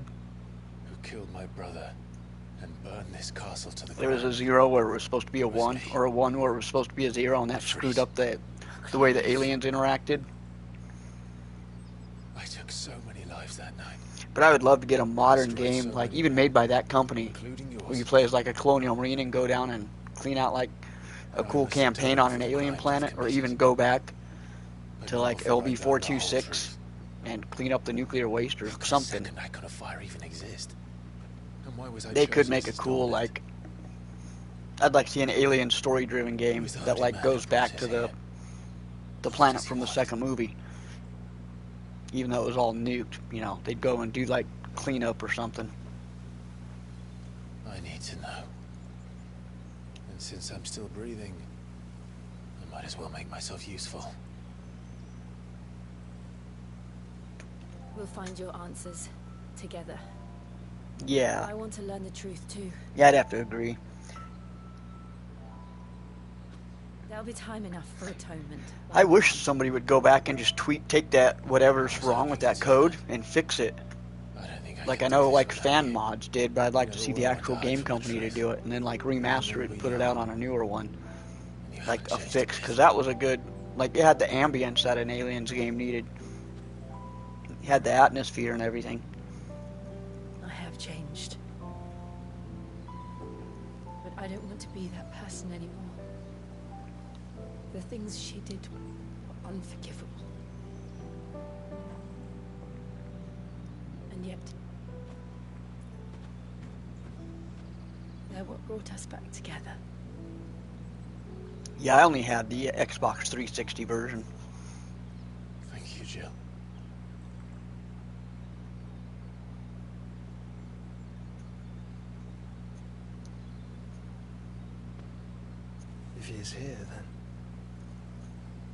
C: Who killed my brother and burned this castle to the
A: There was a
C: ground.
A: 0 where it was supposed to be a
C: It was
A: 1,
C: me.
A: or a 1 where it was supposed to be a 0, and that screwed up the way the aliens interacted.
C: I took so many lives that night,
A: But I would love to get a modern game, like even made by that company,
C: including yours.
A: where you play as like a colonial marine and go down and clean out like a cool campaign on an alien planet, or even go back to like LV-426 and clean up the nuclear waste or something.
C: That kind of fire even exist? And why was I
A: They could
C: chosen
A: make
C: as
A: a cool
C: dominant?
A: like. I'd like to see an alien story-driven game
C: Who's the
A: that like
C: hunting man
A: goes
C: who
A: back
C: brought
A: to
C: us
A: the
C: here?
A: planet
C: What does he
A: from the
C: want?
A: second movie. Even though it was all nuked, you know, they'd go and do like cleanup or something.
C: I need to know. And since I'm still breathing, I might as well make myself useful.
B: We'll find your answers together.
A: Yeah,
B: I want to learn the truth too.
A: yeah, I'd have to agree.
B: There'll be time enough for atonement.
A: I wish somebody would go back and just take that whatever's wrong with that code and fix it.
C: I don't think
A: Like
C: can
A: I
C: do
A: know
C: this
A: like
C: without
A: fan
C: you.
A: mods did, but I'd like to
C: Never
A: see the
C: will I
A: actual
C: die
A: game
C: for the
A: company to
C: truth.
A: do it and then like remaster it and put it out on a newer one.
C: You
A: Like
C: haven't
A: a
C: changed
A: fix,
C: bit.
A: because that was a good, like it had the ambience that an Aliens game needed. It had the atmosphere and everything.
B: I have changed. But I don't want to be that person anymore. The things she did were unforgivable. And yet, they're what brought us back together.
A: Yeah, I only had the Xbox 360 version.
C: Thank you, Jill.
E: If he is here, then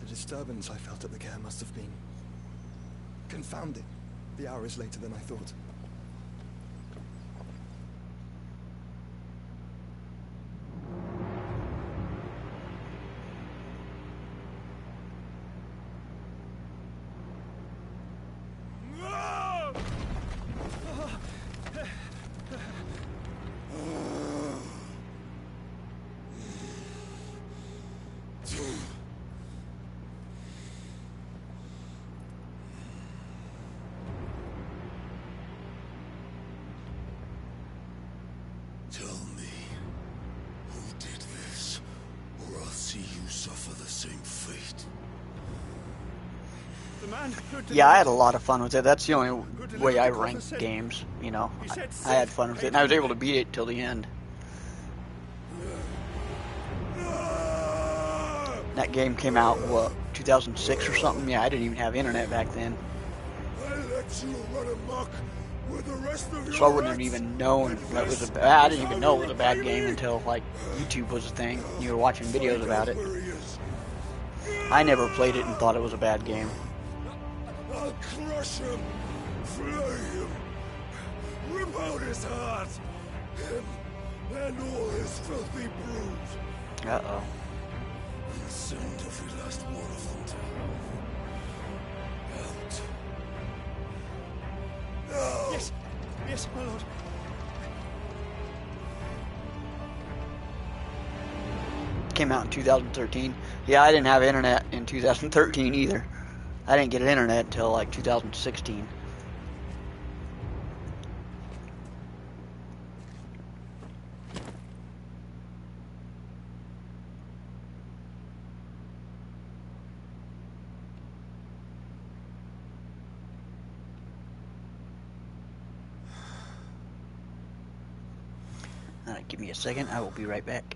E: the disturbance I felt at the care must have been confounding. The hour is later than I thought.
D: Tell me, who did this, or I'll see you suffer the same fate.
E: The man who
A: Yeah, I had a lot of fun with it. That's the only way I rank games, you know. I had fun with it, and I was able to beat it till the end. That game came out, what, 2006 or something? Yeah, I didn't even have internet back then.
D: I let you run amok with the rest of your
A: So I wouldn't have
D: ex-
A: even known that it was a bad, I didn't even know it was a bad game until, like, YouTube was a thing. You were watching videos about it.
D: Where he is.
A: I never played it and thought it was a bad game.
D: I'll crush him, flay him, rip out his heart, him and all his filthy brood,
A: Uh-oh.
D: and send every last one of them to out. No!
E: Yes, yes, my lord.
A: Came out in 2013. Yeah, I didn't have internet in 2013 either. I didn't get internet until like 2016. Alright, give me a second. I will be right back.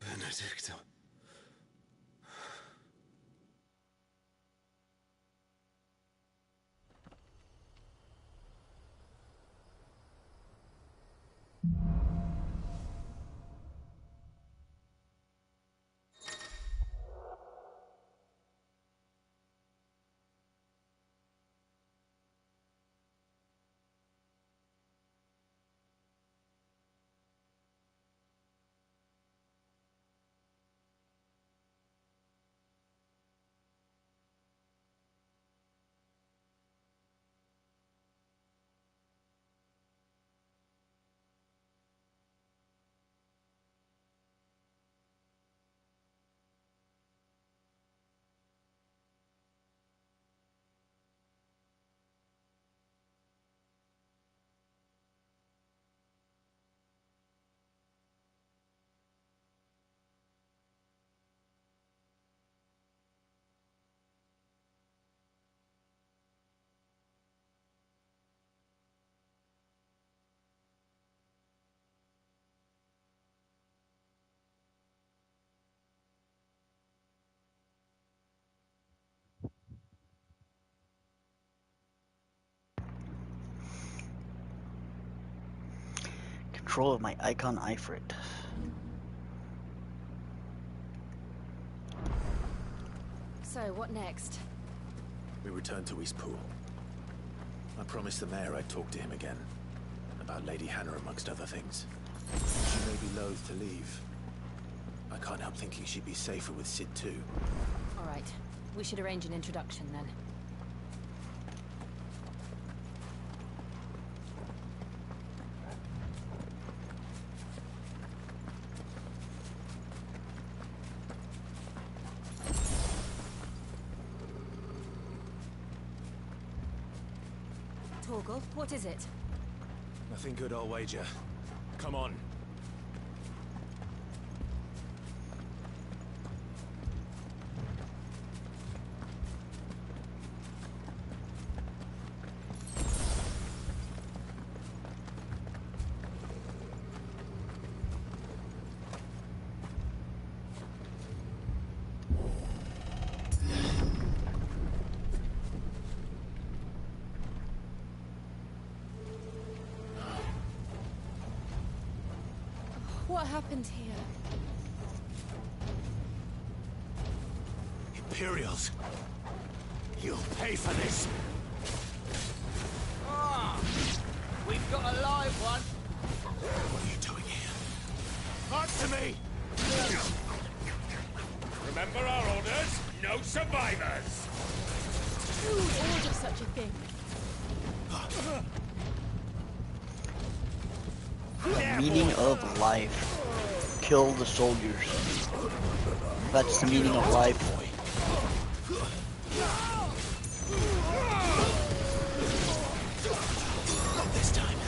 D: Benedicto.
A: Control of my icon Ifrit.
B: So, what next?
C: We return to Eastpool. I promised the mayor I'd talk to him again. About Lady Hannah, amongst other things. She may be loath to leave. I can't help thinking she'd be safer with Sid too.
B: Alright, we should arrange an introduction then. Torgal, what is it?
C: Nothing good, I'll wager. Come on.
B: What happened here?
D: Imperials. You'll pay for this.
F: Ah! We've got a live one.
D: What are you doing here? Answer me!
F: Remember our orders? No survivors!
B: Who would order such a thing?
A: The meaning of life. Kill the soldiers. That's the meaning of life.
D: Not this time.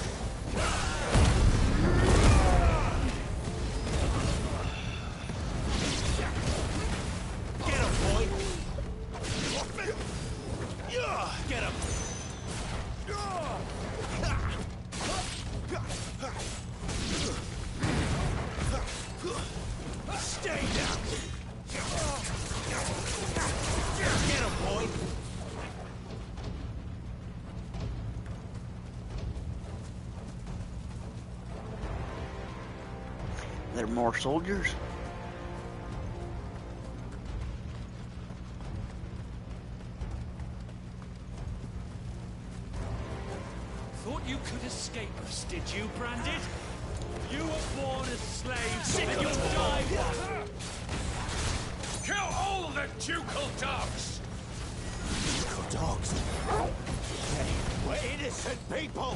D: Get him, boy! Get him! Stay down! Get him, boy!
A: There are more soldiers?
G: Thought you could escape us, did you, Branded?
F: You were born as slaves, and you'll die one. Kill all the ducal dogs!
D: Ducal dogs? They were innocent people!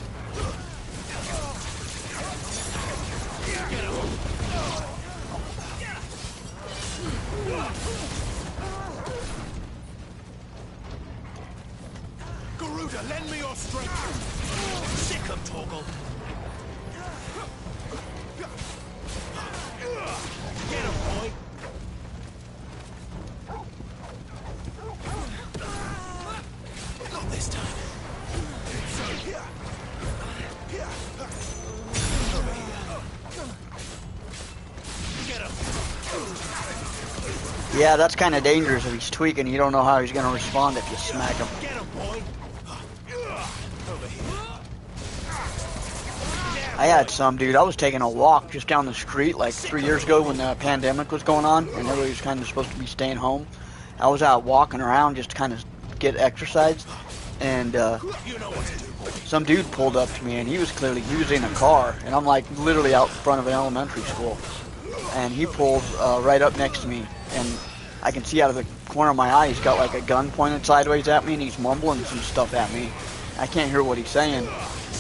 D: Garuda, lend me your strength! Sick of Torgal! Get him, boy! Not this time. Over here. Get him!
A: Yeah, that's kind of dangerous if he's tweaking. You don't know how he's going to respond if you smack him.
D: Get him, boy! Over here.
A: I had some, dude. I was taking a walk just down the street like 3 years ago when the pandemic was going on and everybody was kind of supposed to be staying home. I was out walking around just to kind of get exercise, and
D: You know what to do, boy.
A: some dude pulled up to me, and he was in a car, and I'm like literally out in front of an elementary school, and he pulls right up next to me, and I can see out of the corner of my eye he's got like a gun pointed sideways at me, and he's mumbling some stuff at me. I can't hear what he's saying.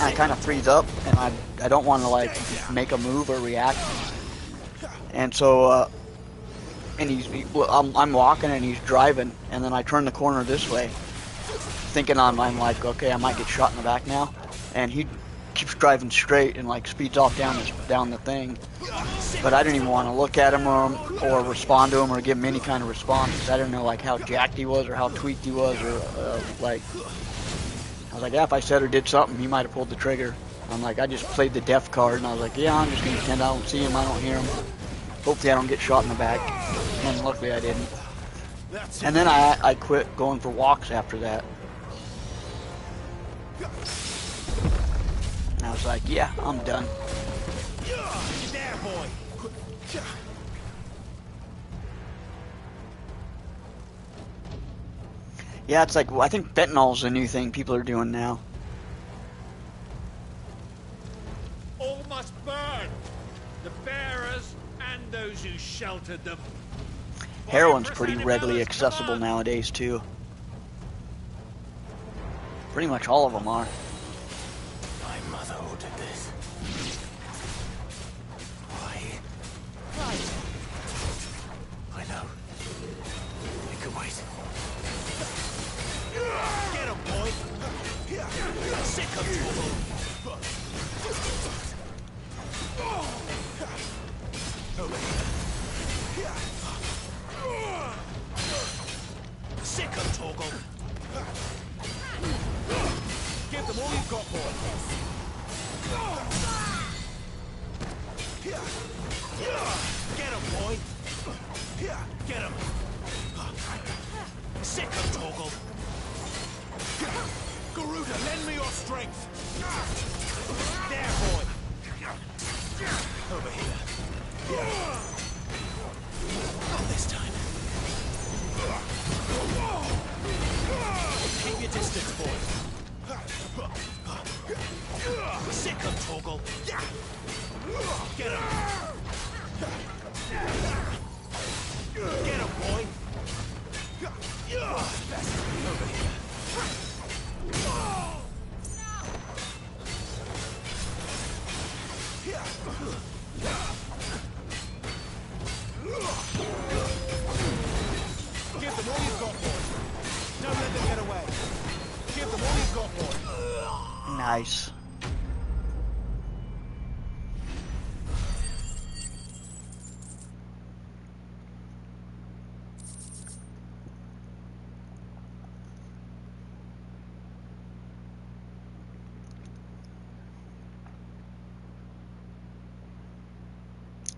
A: I kind of freeze up, and I don't want to like make a move or react, and so I'm walking and he's driving, and then I turn the corner this way, thinking I'm like, okay, I might get shot in the back now, and he keeps driving straight and like speeds off down the thing, but I didn't even want to look at him or respond to him or give him any kind of response because I didn't know like how jacked he was or how tweaked he was or like. I was like, yeah, if I said or did something, he might have pulled the trigger. I'm like, I just played the deaf card, and I was like, yeah, I'm just going to pretend I don't see him, I don't hear him. Hopefully I don't get shot in the back. And luckily I didn't. And then I quit going for walks after that. And I was like, yeah, I'm done.
D: There, boy!
A: Yeah, it's like, well, I think fentanyl's a new thing people are doing now.
F: All must burn! The bearers and those who sheltered them.
A: Heroin's pretty readily accessible nowadays, too. Pretty much all of them are.
D: My mother ordered this. Why? I know. It can wait. Get him, boy! Sick of trouble! Over here. Sick of Torgal! Give them all you've got, boy! Get him, boy! Get him! Sick of Torgal! Garuda, lend me your strength! There, boy! Over here. Not this time. Keep your distance, boy. Sick of Torgal. Get him. Get him, boy. Over here. Give them all you've got, boy. Don't let them get away. Give them all you've got, boy.
A: Nice.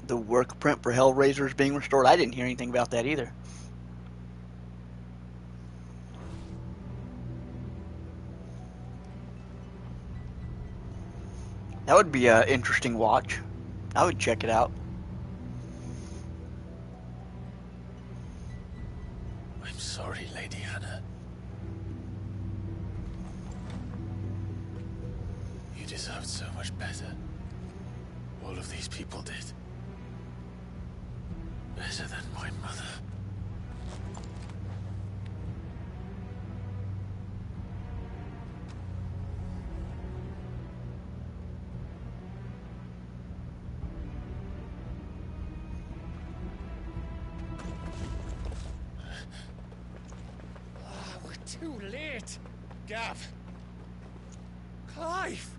A: The work print for Hellraiser is being restored. I didn't hear anything about that either. That would be an interesting watch. I would check it out.
D: I'm sorry, Lady Hannah. You deserved so much better. All of these people did. Better than my mother.
F: We're too late. Gav. Clive.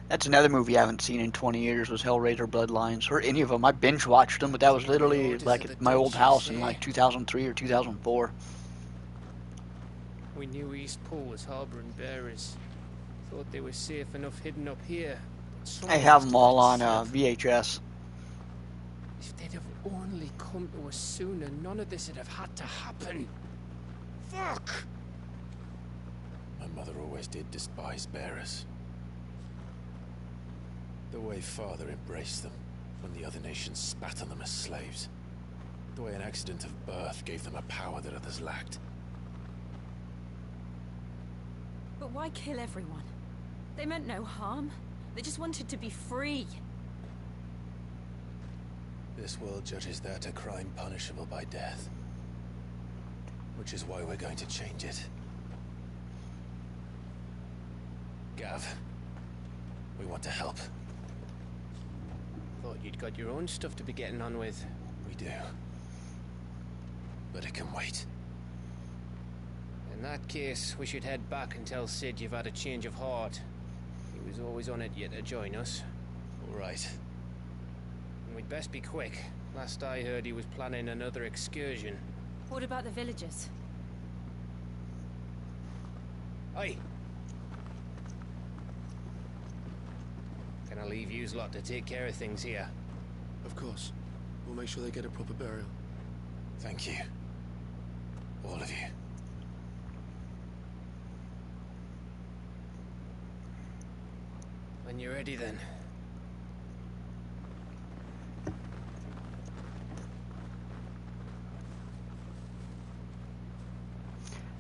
A: That's another movie I haven't seen in 20 years was Hellraiser Bloodlines, or any of them. I binge watched them, but that was literally like at my old house in like 2003 or 2004.
G: We knew East Pool was harboring bearers. Thought they were safe enough hidden up here.
A: I have them all on VHS.
G: If they'd have only come to us sooner, none of this would have had to happen. Fuck!
D: My mother always did despise bearers. The way Father embraced them when the other nations spat on them as slaves. The way an accident of birth gave them a power that others lacked.
B: But why kill everyone? They meant no harm. They just wanted to be free.
D: This world judges that a crime punishable by death. Which is why we're going to change it. Gav, we want to help.
G: Thought you'd got your own stuff to be getting on with.
D: We do. But it can wait.
G: In that case, we should head back and tell Sid you've had a change of heart. He was always on it yet to join us.
D: All right.
G: And we'd best be quick. Last I heard, he was planning another excursion.
B: What about the villagers?
G: Oi! Can I leave yous lot to take care of things here?
H: Of course. We'll make sure they get a proper burial.
D: Thank you. All of you.
G: When you're ready, then.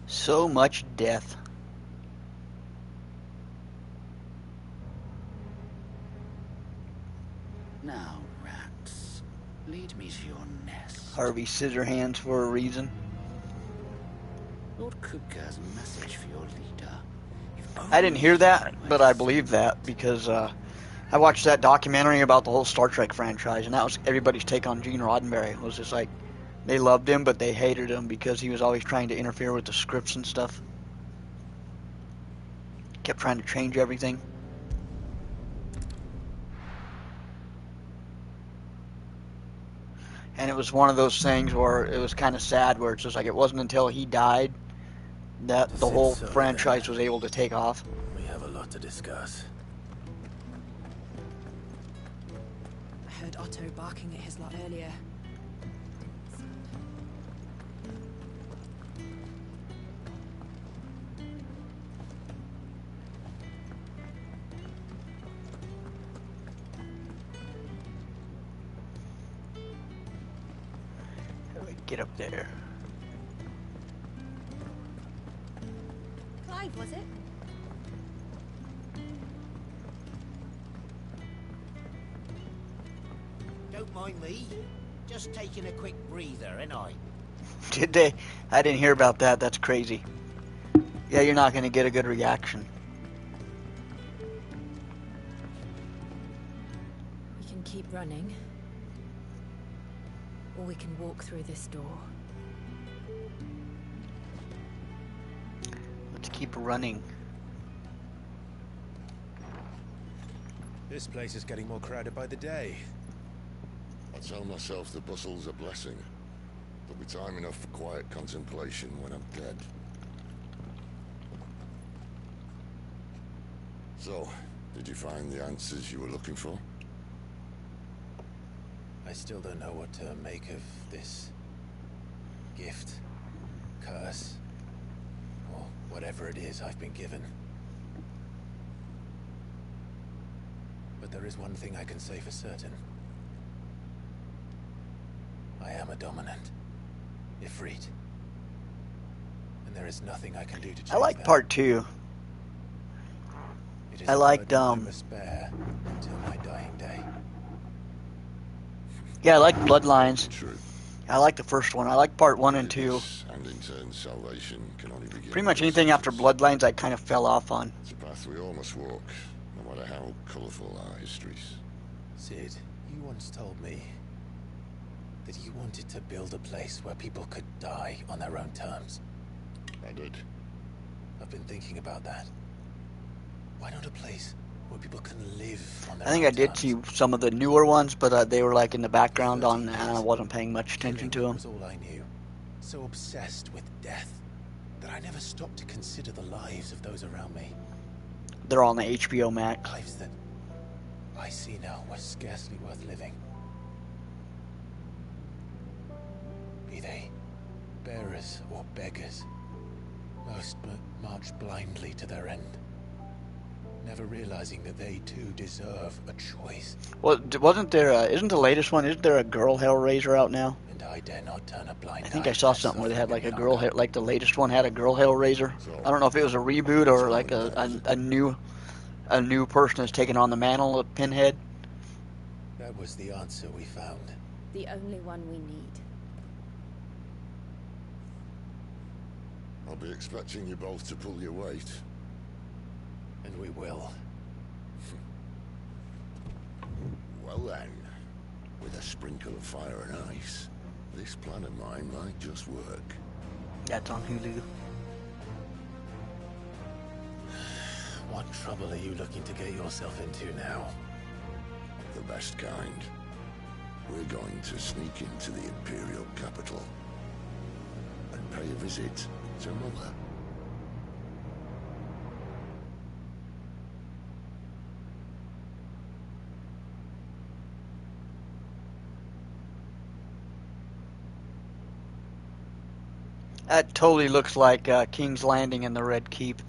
A: So much death.
I: Now, rats, lead me to your nest.
A: Harvey Scissorhands for a reason.
I: Lord Kupka's message for your leader.
A: I didn't hear that, but I believe that because I watched that documentary about the whole Star Trek franchise, and that was everybody's take on Gene Roddenberry. It was just like they loved him, but they hated him because he was always trying to interfere with the scripts and stuff. Kept trying to change everything. And it was one of those things where it was kind of sad, where it's just like it wasn't until he died that the whole franchise was able to take off.
D: We have a lot to discuss.
B: I heard Otto barking at his lot earlier.
A: Get up there.
B: Clive, was it?
I: Don't mind me. Just taking a quick breather, ain't I?
A: Did they? I didn't hear about that. That's crazy. Yeah, you're not going to get a good reaction.
B: We can keep running. Or we can walk through this door.
A: Let's keep running.
C: This place is getting more crowded by the day.
J: I tell myself the bustle's a blessing. There'll be time enough for quiet contemplation when I'm dead. So, did you find the answers you were looking for?
D: I still don't know what to make of this gift, curse, or whatever it is I've been given. But there is one thing I can say for certain. I am a dominant, Ifrit.
C: and there is nothing I can do to change
A: I like
C: that.
A: part 2.
C: It is
A: I
C: a
A: liked
C: burden I must bear until my dying day.
A: yeah, I like Bloodlines.
J: True.
A: I like the first one. I like part 1 and 2.
J: Forgiveness and in turn salvation can only begin
A: Pretty much
J: with
A: anything after
J: acceptance.
A: Bloodlines I kind of fell off on.
J: It's a path we all must walk, no matter how colourful our histories.
C: Sid, you once told me that you wanted to build a place where people could die on their own terms.
J: I did.
C: I've been thinking about that. Why not a place where people can live on their
A: I think
C: own
A: I did
C: terms?
A: see some of the newer ones, but they were like in the background
C: 30
A: on, and I
C: years,
A: wasn't paying much attention to
C: killing
A: them.
C: was all I knew. So obsessed with death that I never stopped to consider the lives of those around me.
A: They're all on the HBO Max.
C: Lives that I see now were scarcely worth living. Be they bearers or beggars, most march blindly to their end, never realizing that they too deserve a choice.
A: Well, wasn't there? Isn't the latest one? Isn't there a girl Hellraiser out now?
C: And I dare not turn a blind eye.
A: I think I saw
C: to
A: something where they had
C: suffering
A: like a
C: any
A: girl,
C: longer.
A: like the latest one had a girl Hellraiser. I don't know if it was a reboot or like a new person has taken on the mantle of Pinhead.
C: That was the answer we found.
B: The only one we need.
J: I'll be expecting you both to pull your weight.
C: And we will.
J: Well then, with a sprinkle of fire and ice, this plan of mine might just work.
A: That's on Hulu.
C: What trouble are you looking to get yourself into now?
J: The best kind. We're going to sneak into the Imperial capital and pay a visit to Mother.
A: That totally looks like King's Landing and the Red Keep,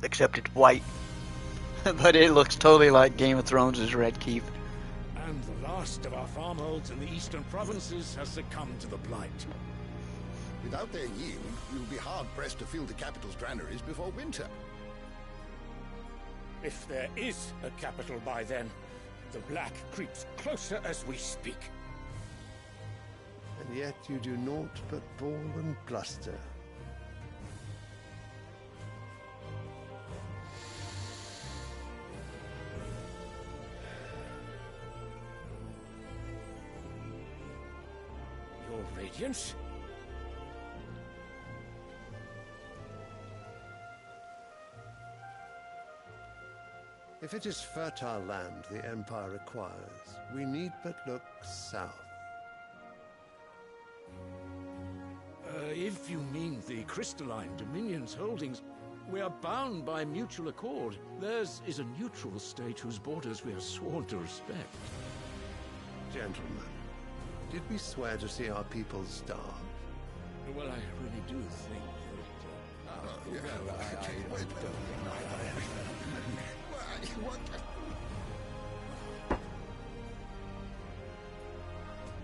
A: except it's white. But it looks totally like Game of Thrones' Red Keep.
F: And the last of our farmholds in the eastern provinces has succumbed to the blight.
K: Without their yield, we will be hard-pressed to fill the capital's granaries before winter.
F: If there is a capital by then, the black creeps closer as we speak.
L: And yet you do naught but bawl and bluster.
F: Your Radiance?
L: If it is fertile land the Empire requires, we need but look south.
F: If you mean the crystalline Dominion's holdings, we are bound by mutual accord. Theirs is a neutral state whose borders we are sworn to respect.
L: Gentlemen, did we swear to see our people starve?
F: Well, I really do think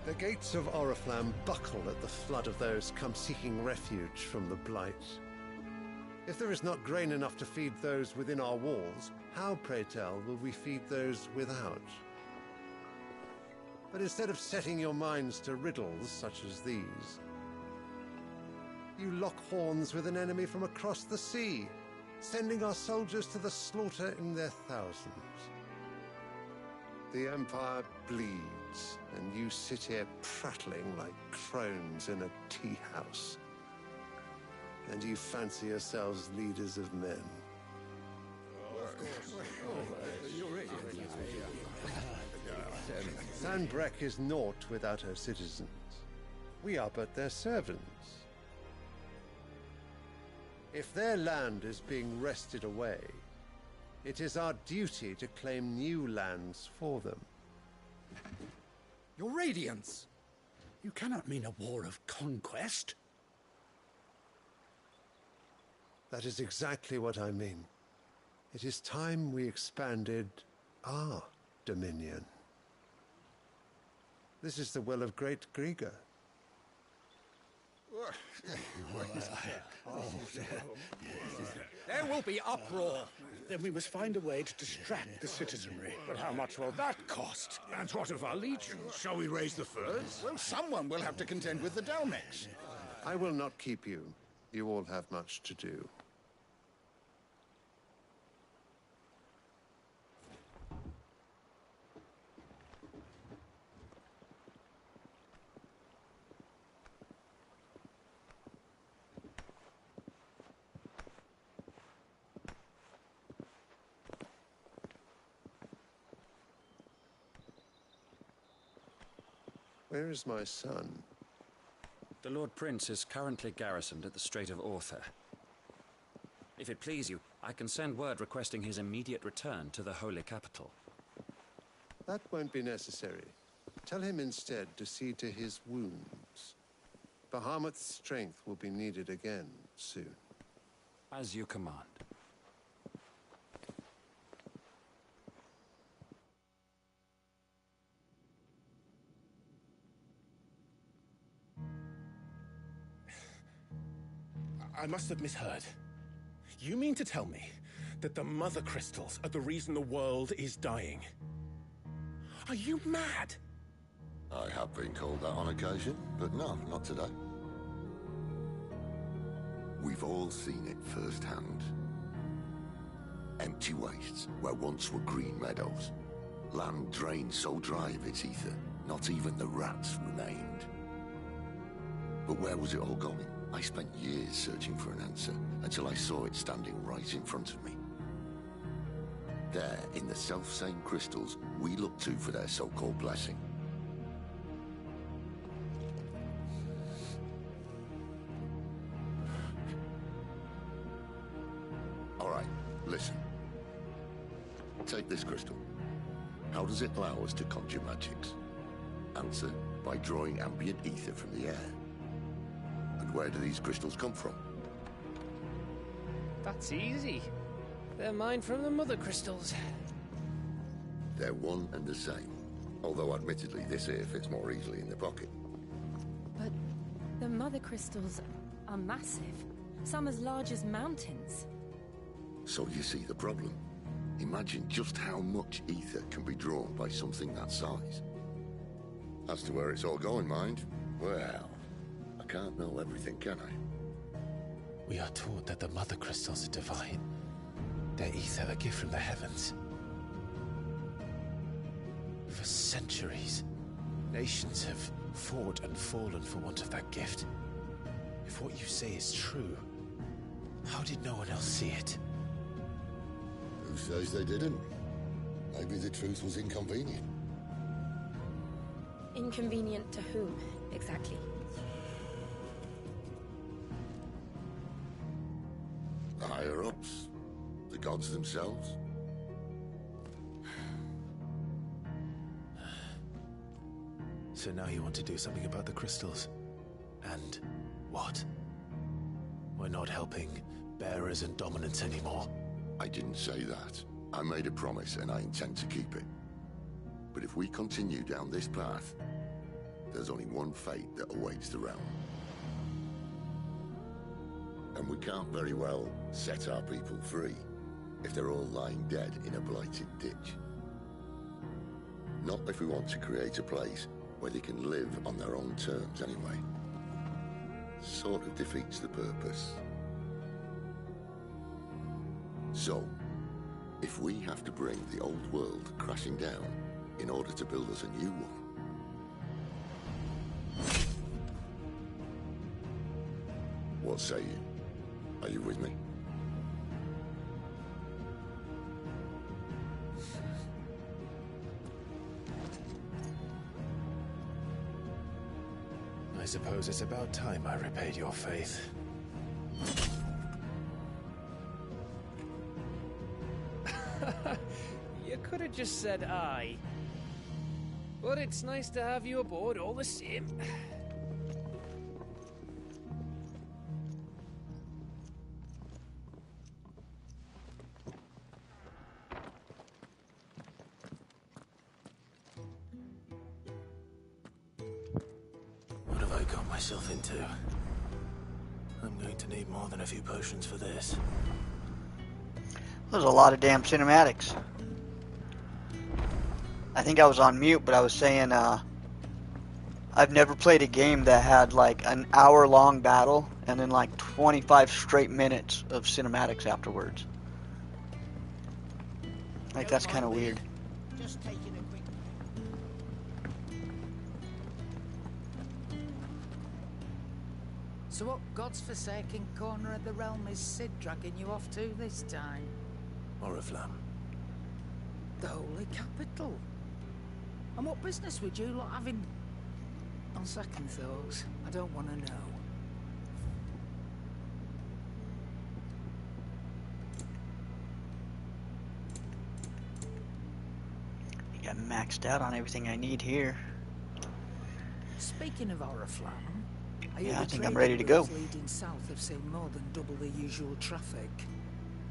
L: The gates of Oriflamme buckle at the flood of those come seeking refuge from the blight. If there is not grain enough to feed those within our walls, how, pray tell, will we feed those without? But instead of setting your minds to riddles such as these, you lock horns with an enemy from across the sea, sending our soldiers to the slaughter in their thousands. The Empire bleeds, and you sit here prattling like crones in a tea house. And you fancy yourselves leaders of men. Sanbreque is naught without her citizens. We are but their servants. If their land is being wrested away, it is our duty to claim new lands for them.
F: Your Radiance! You cannot mean a war of conquest.
L: That is exactly what I mean. It is time we expanded our dominion. This is the will of great Grieger.
F: There will be uproar. Then we must find a way to distract the citizenry. But how much will that cost? And what of our legions? Shall we raise the furs?
K: Well, someone will have to contend with the Dalmex.
L: I will not keep you. You all have much to do. Where is my son?
M: The Lord Prince is currently garrisoned at the Strait of Author. If it please you, I can send word requesting his immediate return to the Holy Capital.
L: That won't be necessary. Tell him instead to see to his wounds. Bahamut's strength will be needed again soon.
M: As you command.
D: I must have misheard. You mean to tell me that the Mother Crystals are the reason the world is dying? Are you mad?
J: I have been called that on occasion, but no, not today. We've all seen it firsthand. Empty wastes where once were green meadows. Land drained so dry of its ether, not even the rats remained. But where was it all going? I spent years searching for an answer, until I saw it standing right in front of me. There, in the self-same crystals we look to for their so-called blessing. All right, listen. Take this crystal. How does it allow us to conjure magics? Answer, by drawing ambient ether from the air. And where do these crystals come from?
G: That's easy. They're mined from the Mother Crystals.
J: They're one and the same. Although admittedly this here fits more easily in the pocket.
B: But the Mother Crystals are massive. Some as large as mountains.
J: So you see the problem. Imagine just how much ether can be drawn by something that size. As to where it's all going, mind, well, I can't know everything, can I?
D: We are taught that the Mother Crystals are divine. Their ether a gift from the heavens. For centuries, nations have fought and fallen for want of that gift. If what you say is true, how did no one else see it?
J: Who says they didn't? Maybe the truth was inconvenient.
B: Inconvenient to whom, exactly?
J: The higher-ups? The gods themselves?
C: So now you want to do something about the crystals? And what? We're not helping bearers and dominants anymore.
J: I didn't say that. I made a promise and I intend to keep it. But if we continue down this path, there's only one fate that awaits the realm. And we can't very well set our people free if they're all lying dead in a blighted ditch. Not if we want to create a place where they can live on their own terms anyway. Sort of defeats the purpose. So, if we have to bring the old world crashing down in order to build us a new one, what say you? Are you with me?
C: I suppose it's about time I repaid your faith.
G: You could have just said aye. But it's nice to have you aboard all the same.
C: What have I got myself into? I'm going to need more than a few potions for this.
A: There's a lot of damn cinematics. I think I was on mute, but I was saying, I've never played a game that had like an hour-long battle and then like 25 straight minutes of cinematics afterwards. Like, that's kind of weird.
I: Just taking a quick...
N: So what God's forsaken corner of the realm is Cid dragging you off to this time?
C: Oriflamme.
N: The Holy Capital. And what business would you lot have in... On second thoughts, I don't want to know.
A: I got maxed out on everything I need here.
N: Speaking of Oriflamme,
A: yeah, I think I'm ready to go.
N: Leading south have seen more than double the usual traffic.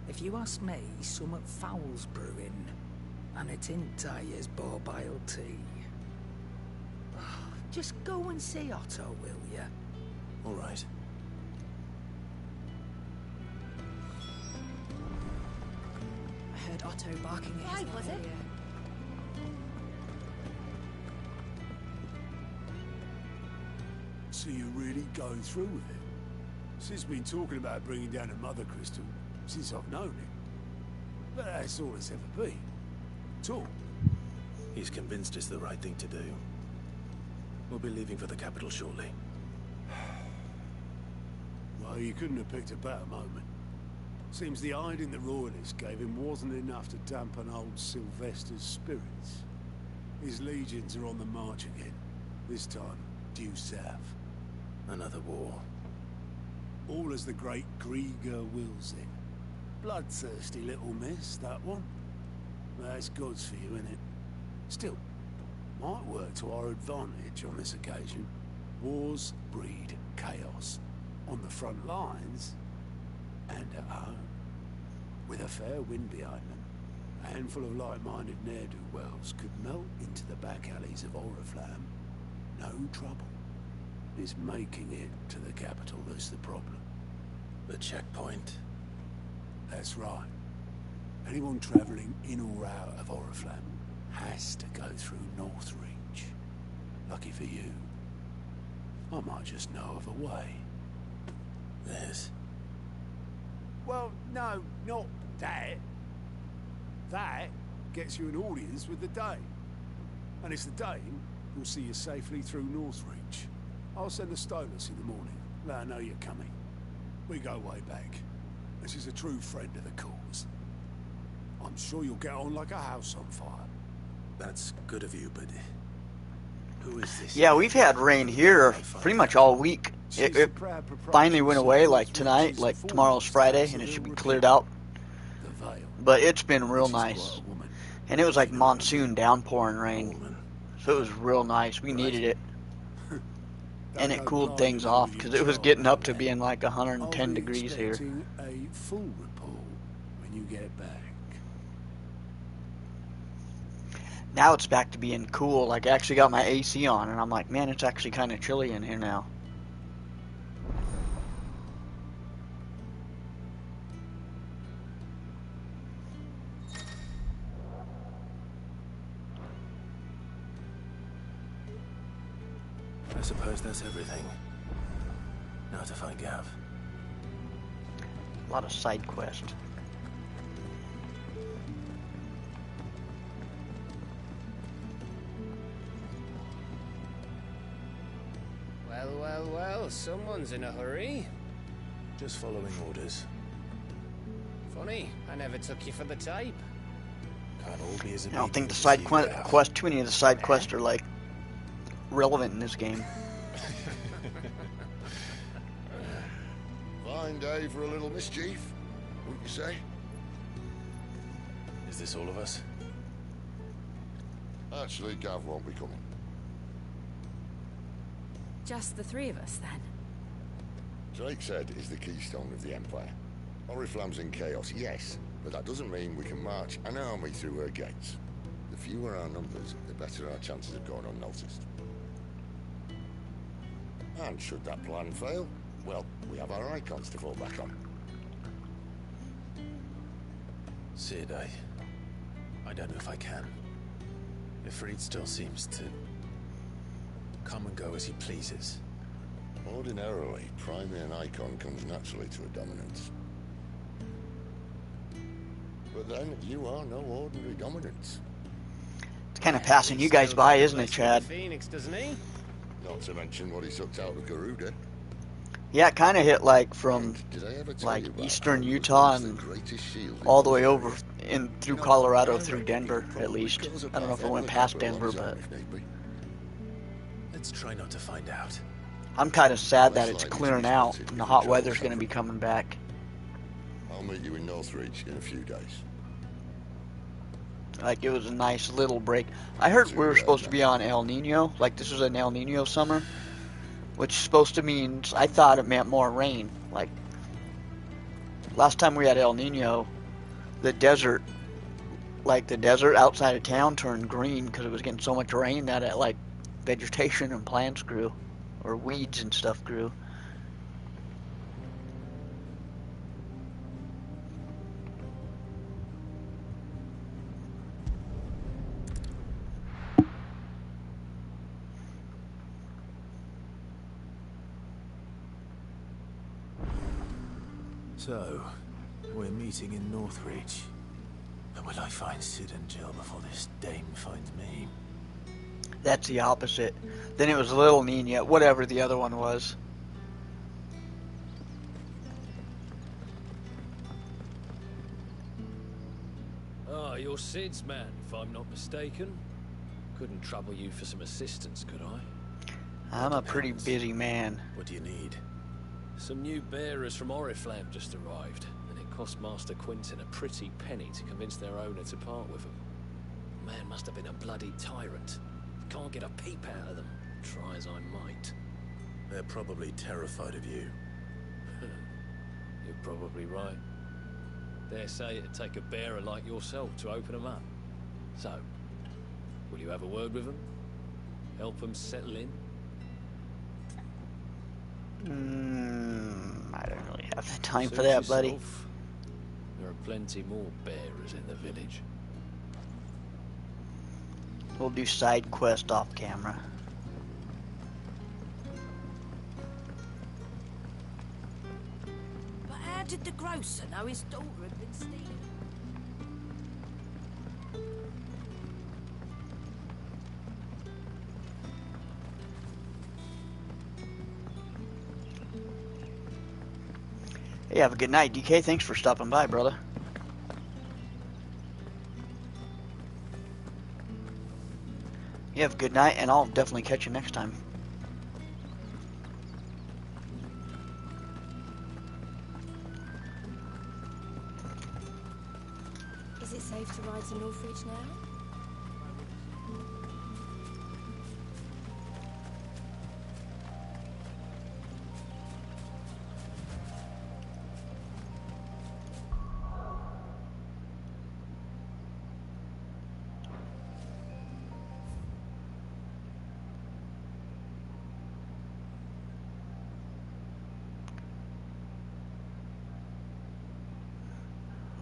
N: If you ask me, somewhat foul's brewing, and it's in Tyre's borbile tea. Just go and see Otto, will ya?
C: All right.
B: I heard Otto barking at his
O: was it?
B: earlier.
F: So you're really going through with it? Sid's been talking about bringing down a mother crystal since I've known him. But that's all it's ever been. Talk.
C: He's convinced it's the right thing to do. We'll be leaving for the capital shortly.
F: Well, you couldn't have picked a better moment. Seems the hiding the royalists gave him wasn't enough to dampen old Sylvester's spirits. His legions are on the march again. This time, due south.
C: Another war.
F: All as the great Grieger wills it. Bloodthirsty little miss, that one. That's God's for you, innit? Still, might work to our advantage on this occasion. Wars breed chaos. On the front lines, and at home. With a fair wind behind them, a handful of like-minded ne'er-do-wells could melt into the back alleys of Oriflamme. No trouble. It's making it to the capital that's the problem.
C: The checkpoint.
F: That's right. Anyone travelling in or out of Oriflamme has to go through Northreach. Lucky for you, I might just know of a way.
C: This?
F: Well, no, not that. That gets you an audience with the Dane. And it's the Dane who'll see you safely through Northreach. I'll send a Stolas in the morning, let her know you're coming. We go way back, and she's a true friend of the cause. I'm sure you'll get on like a house on fire.
C: That's good of you, but who is this?
A: Yeah, we've had rain here pretty much all week. It finally went away like tonight, like tomorrow's Friday, and it should be cleared out. But it's been real nice. And it was like monsoon downpouring rain. So it was real nice. We needed it. And it cooled things off because it was getting up to being like 110 degrees here.
F: A full report when you get back.
A: Now it's back to being cool. Like, I actually got my AC on, and I'm like, man, it's actually kind of chilly in here now.
C: I suppose that's everything. Now to find Gav.
A: A lot of side quests.
G: Well, well, well, someone's in a hurry.
C: Just following orders.
G: Funny, I never took you for the type.
C: Can't all be as
A: I don't think the side quest, too many of the side quests are like relevant in this game.
K: Fine day for a little mischief, wouldn't you say?
C: Is this all of us?
K: Actually, Gav won't be coming.
B: Just the three of us, then?
K: Drake said is the keystone of the Empire. Oriflamme's in chaos, yes, but that doesn't mean we can march an army through her gates. The fewer our numbers, the better our chances of going unnoticed. And should that plan fail, well, we have our icons to fall back on.
C: Sid, I don't know if I can. Ifrit still seems to come and go as he pleases.
K: Ordinarily, priming an icon comes naturally to a dominance. But then, you are no ordinary dominance.
A: It's kind of passing you guys by, isn't it, Chad?
G: Phoenix, doesn't he?
K: Not to mention what he sucked out of Garuda.
A: Yeah, it kind of hit like from like eastern Utah and all the way over in through Colorado, through Denver, at least. I don't know if it went past Denver, but
C: let's try not to find out.
A: I'm kind of sad that it's clearing out and the hot weather's going to be coming back.
K: I'll meet you in Northreach in a few days.
A: Like, it was a nice little break. I heard we were supposed to be on El Nino, like this was an El Nino summer, which is supposed to mean, I thought it meant more rain. Like, last time we had El Nino, the desert outside of town turned green because it was getting so much rain that it, like, vegetation and plants grew, or weeds and stuff grew.
C: So, we're meeting in Northreach. But will I find Sid and Jill before this dame finds me?
A: That's the opposite. Then it was Little Nina, whatever the other one was.
O: Ah, you're Sid's man, if I'm not mistaken. Couldn't trouble you for some assistance, could I?
A: I'm a pretty busy man.
C: What do you need?
O: Some new bearers from Oriflamme just arrived, and it cost Master Quinton a pretty penny to convince their owner to part with them. Man must have been a bloody tyrant. Can't get a peep out of them, try as I might.
C: They're probably terrified of you.
O: You're probably right. Dare say it'd take a bearer like yourself to open them up. So, will you have a word with them? Help them settle in?
A: I don't really have the time for that, buddy.
O: There are plenty more bearers in the village.
A: We'll do side quest off camera.
P: But how did the grocer know his daughter had been stealing?
A: Hey, have a good night, DK. Thanks for stopping by, brother. You have a good night, and I'll definitely catch you next time.
B: Is it safe to ride to Northreach now?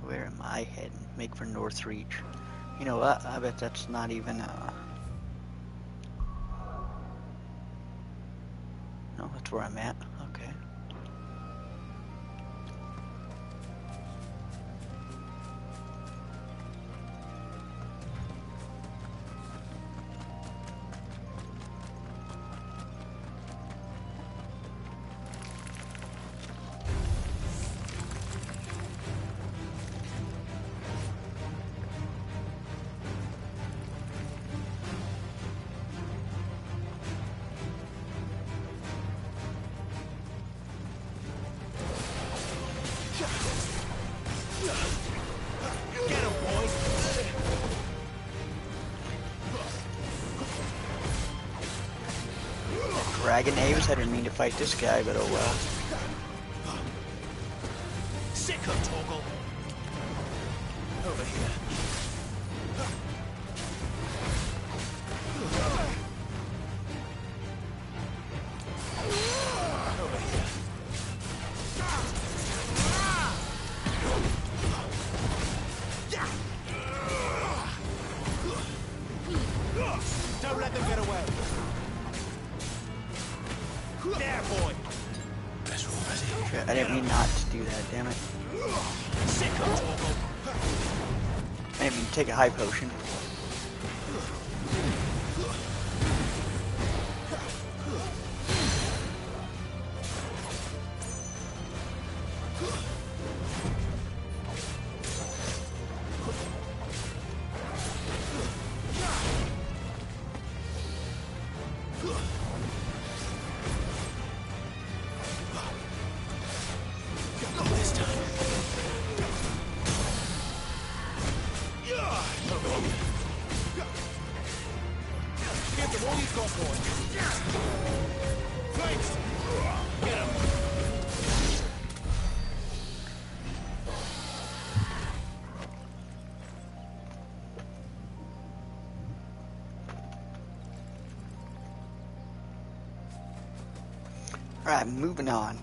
A: Where am I heading? Make for Northreach. You know what? I bet that's not even no, that's where I'm at. Okay. Dragon Aves, I didn't mean to fight this guy, but oh well.
D: Sick of Torgal. Over here. Over here.
A: Damn it. I didn't mean to take a high potion. Alright, moving on.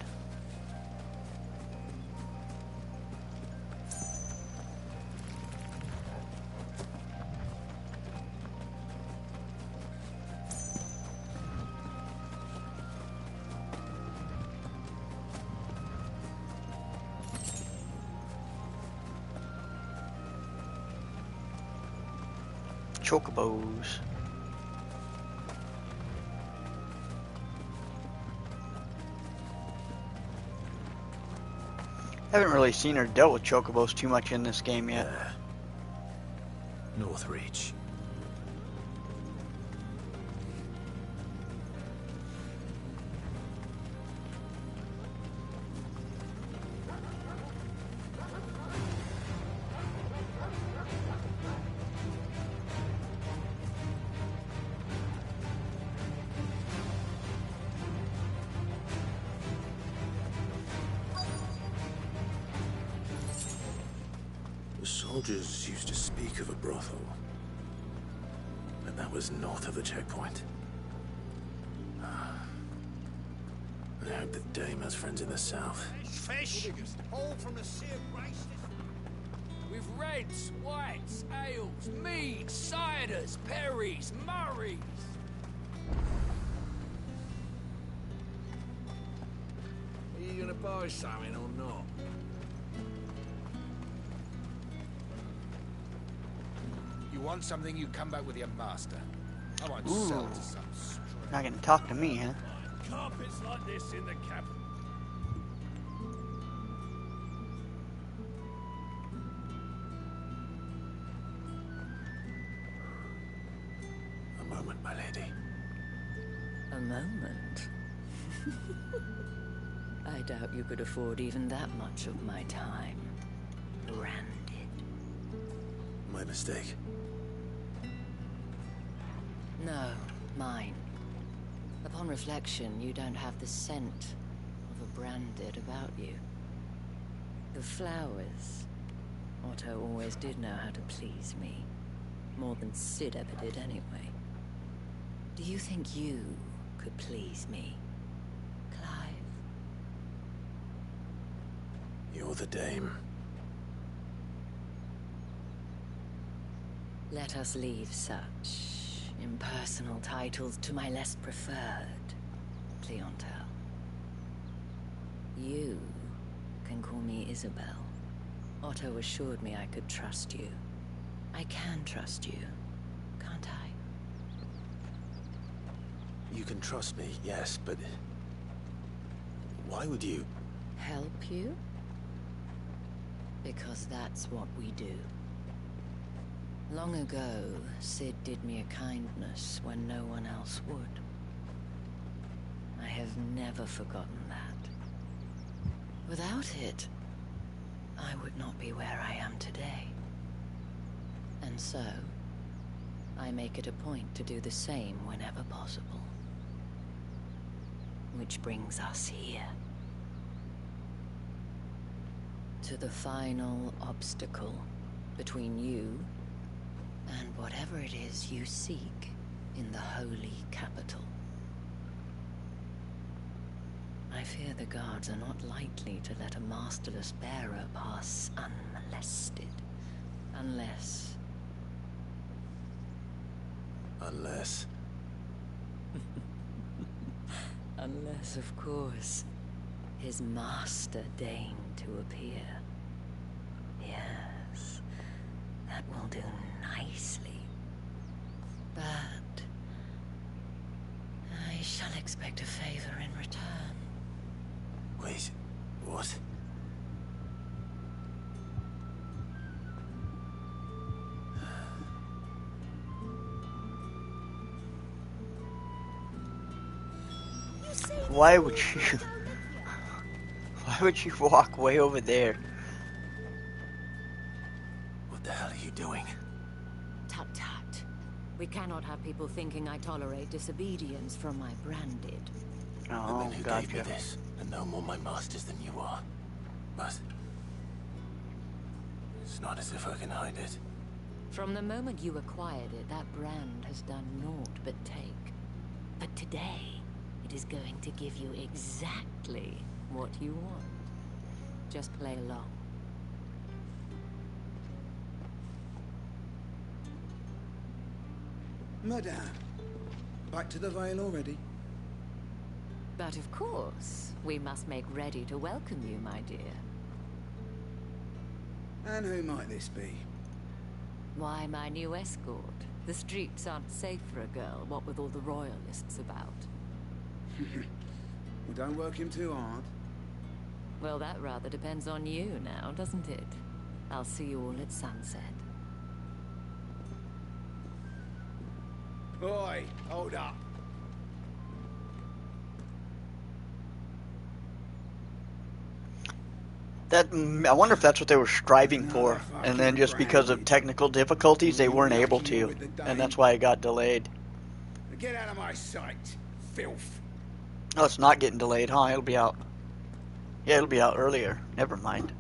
A: Chocobos. Haven't really seen or dealt with chocobos too much in this game yet.
C: North Reach. The soldiers used to speak of a brothel, but that was north of the checkpoint. I hope the dame has friends in the south.
I: Fish! All from the sea of grace.
Q: With reds, whites, ales, meads, ciders, perries, murrays. Are you gonna buy something or not?
I: You want something, you come back with your master. I won't
A: Ooh.
I: sell to some stray.
A: Not gonna talk to me, huh?
Q: Carpets like this in the capital.
C: A moment, my lady.
R: A moment? I doubt you could afford even that much of my time. Branded.
C: My mistake.
R: No, mine. Upon reflection, you don't have the scent of a branded about you. The flowers. Otto always did know how to please me. More than Sid ever did anyway. Do you think you could please me, Clive?
C: You're the dame.
R: Let us leave such impersonal titles to my less preferred clientele. You can call me Isabel. Otto assured me I could trust you. I can trust you, can't I?
C: You can trust me, yes, but why would you?
R: Help you? Because that's what we do. Long ago, Sid did me a kindness when no one else would. I have never forgotten that. Without it, I would not be where I am today. And so, I make it a point to do the same whenever possible. Which brings us here. To the final obstacle between you and whatever it is you seek in the holy capital. I fear the guards are not likely to let a masterless bearer pass unmolested. Unless...
C: Unless...
R: Unless, of course, his master deigned to to appear. Yes, that will do nicely. But I shall expect a favor in return.
C: Wait, what?
A: Why would you? Why would you walk way over there?
C: What the hell are you doing?
R: Tut tut. We cannot have people thinking I tolerate disobedience from my branded.
C: The men who gave me this are no more my masters than you are. But it's not as if I can hide it.
R: From the moment you acquired it, that brand has done naught but take. But today, it is going to give you exactly what you want. Just play along.
S: Madame, back to the Vale already?
R: But of course, we must make ready to welcome you, my dear.
S: And who might this be?
R: Why, my new escort. The streets aren't safe for a girl, what with all the royalists about.
S: Well, don't work him too hard.
R: Well, that rather depends on you now, doesn't it? I'll see you all at sunset.
S: Oi, hold up.
A: I wonder if that's what they were striving for, and then just because of technical difficulties, they weren't able to, and that's why it got delayed.
S: Get out of my sight, filth.
A: Oh, it's not getting delayed, huh? It'll be out. Yeah, it'll be out earlier. Never mind.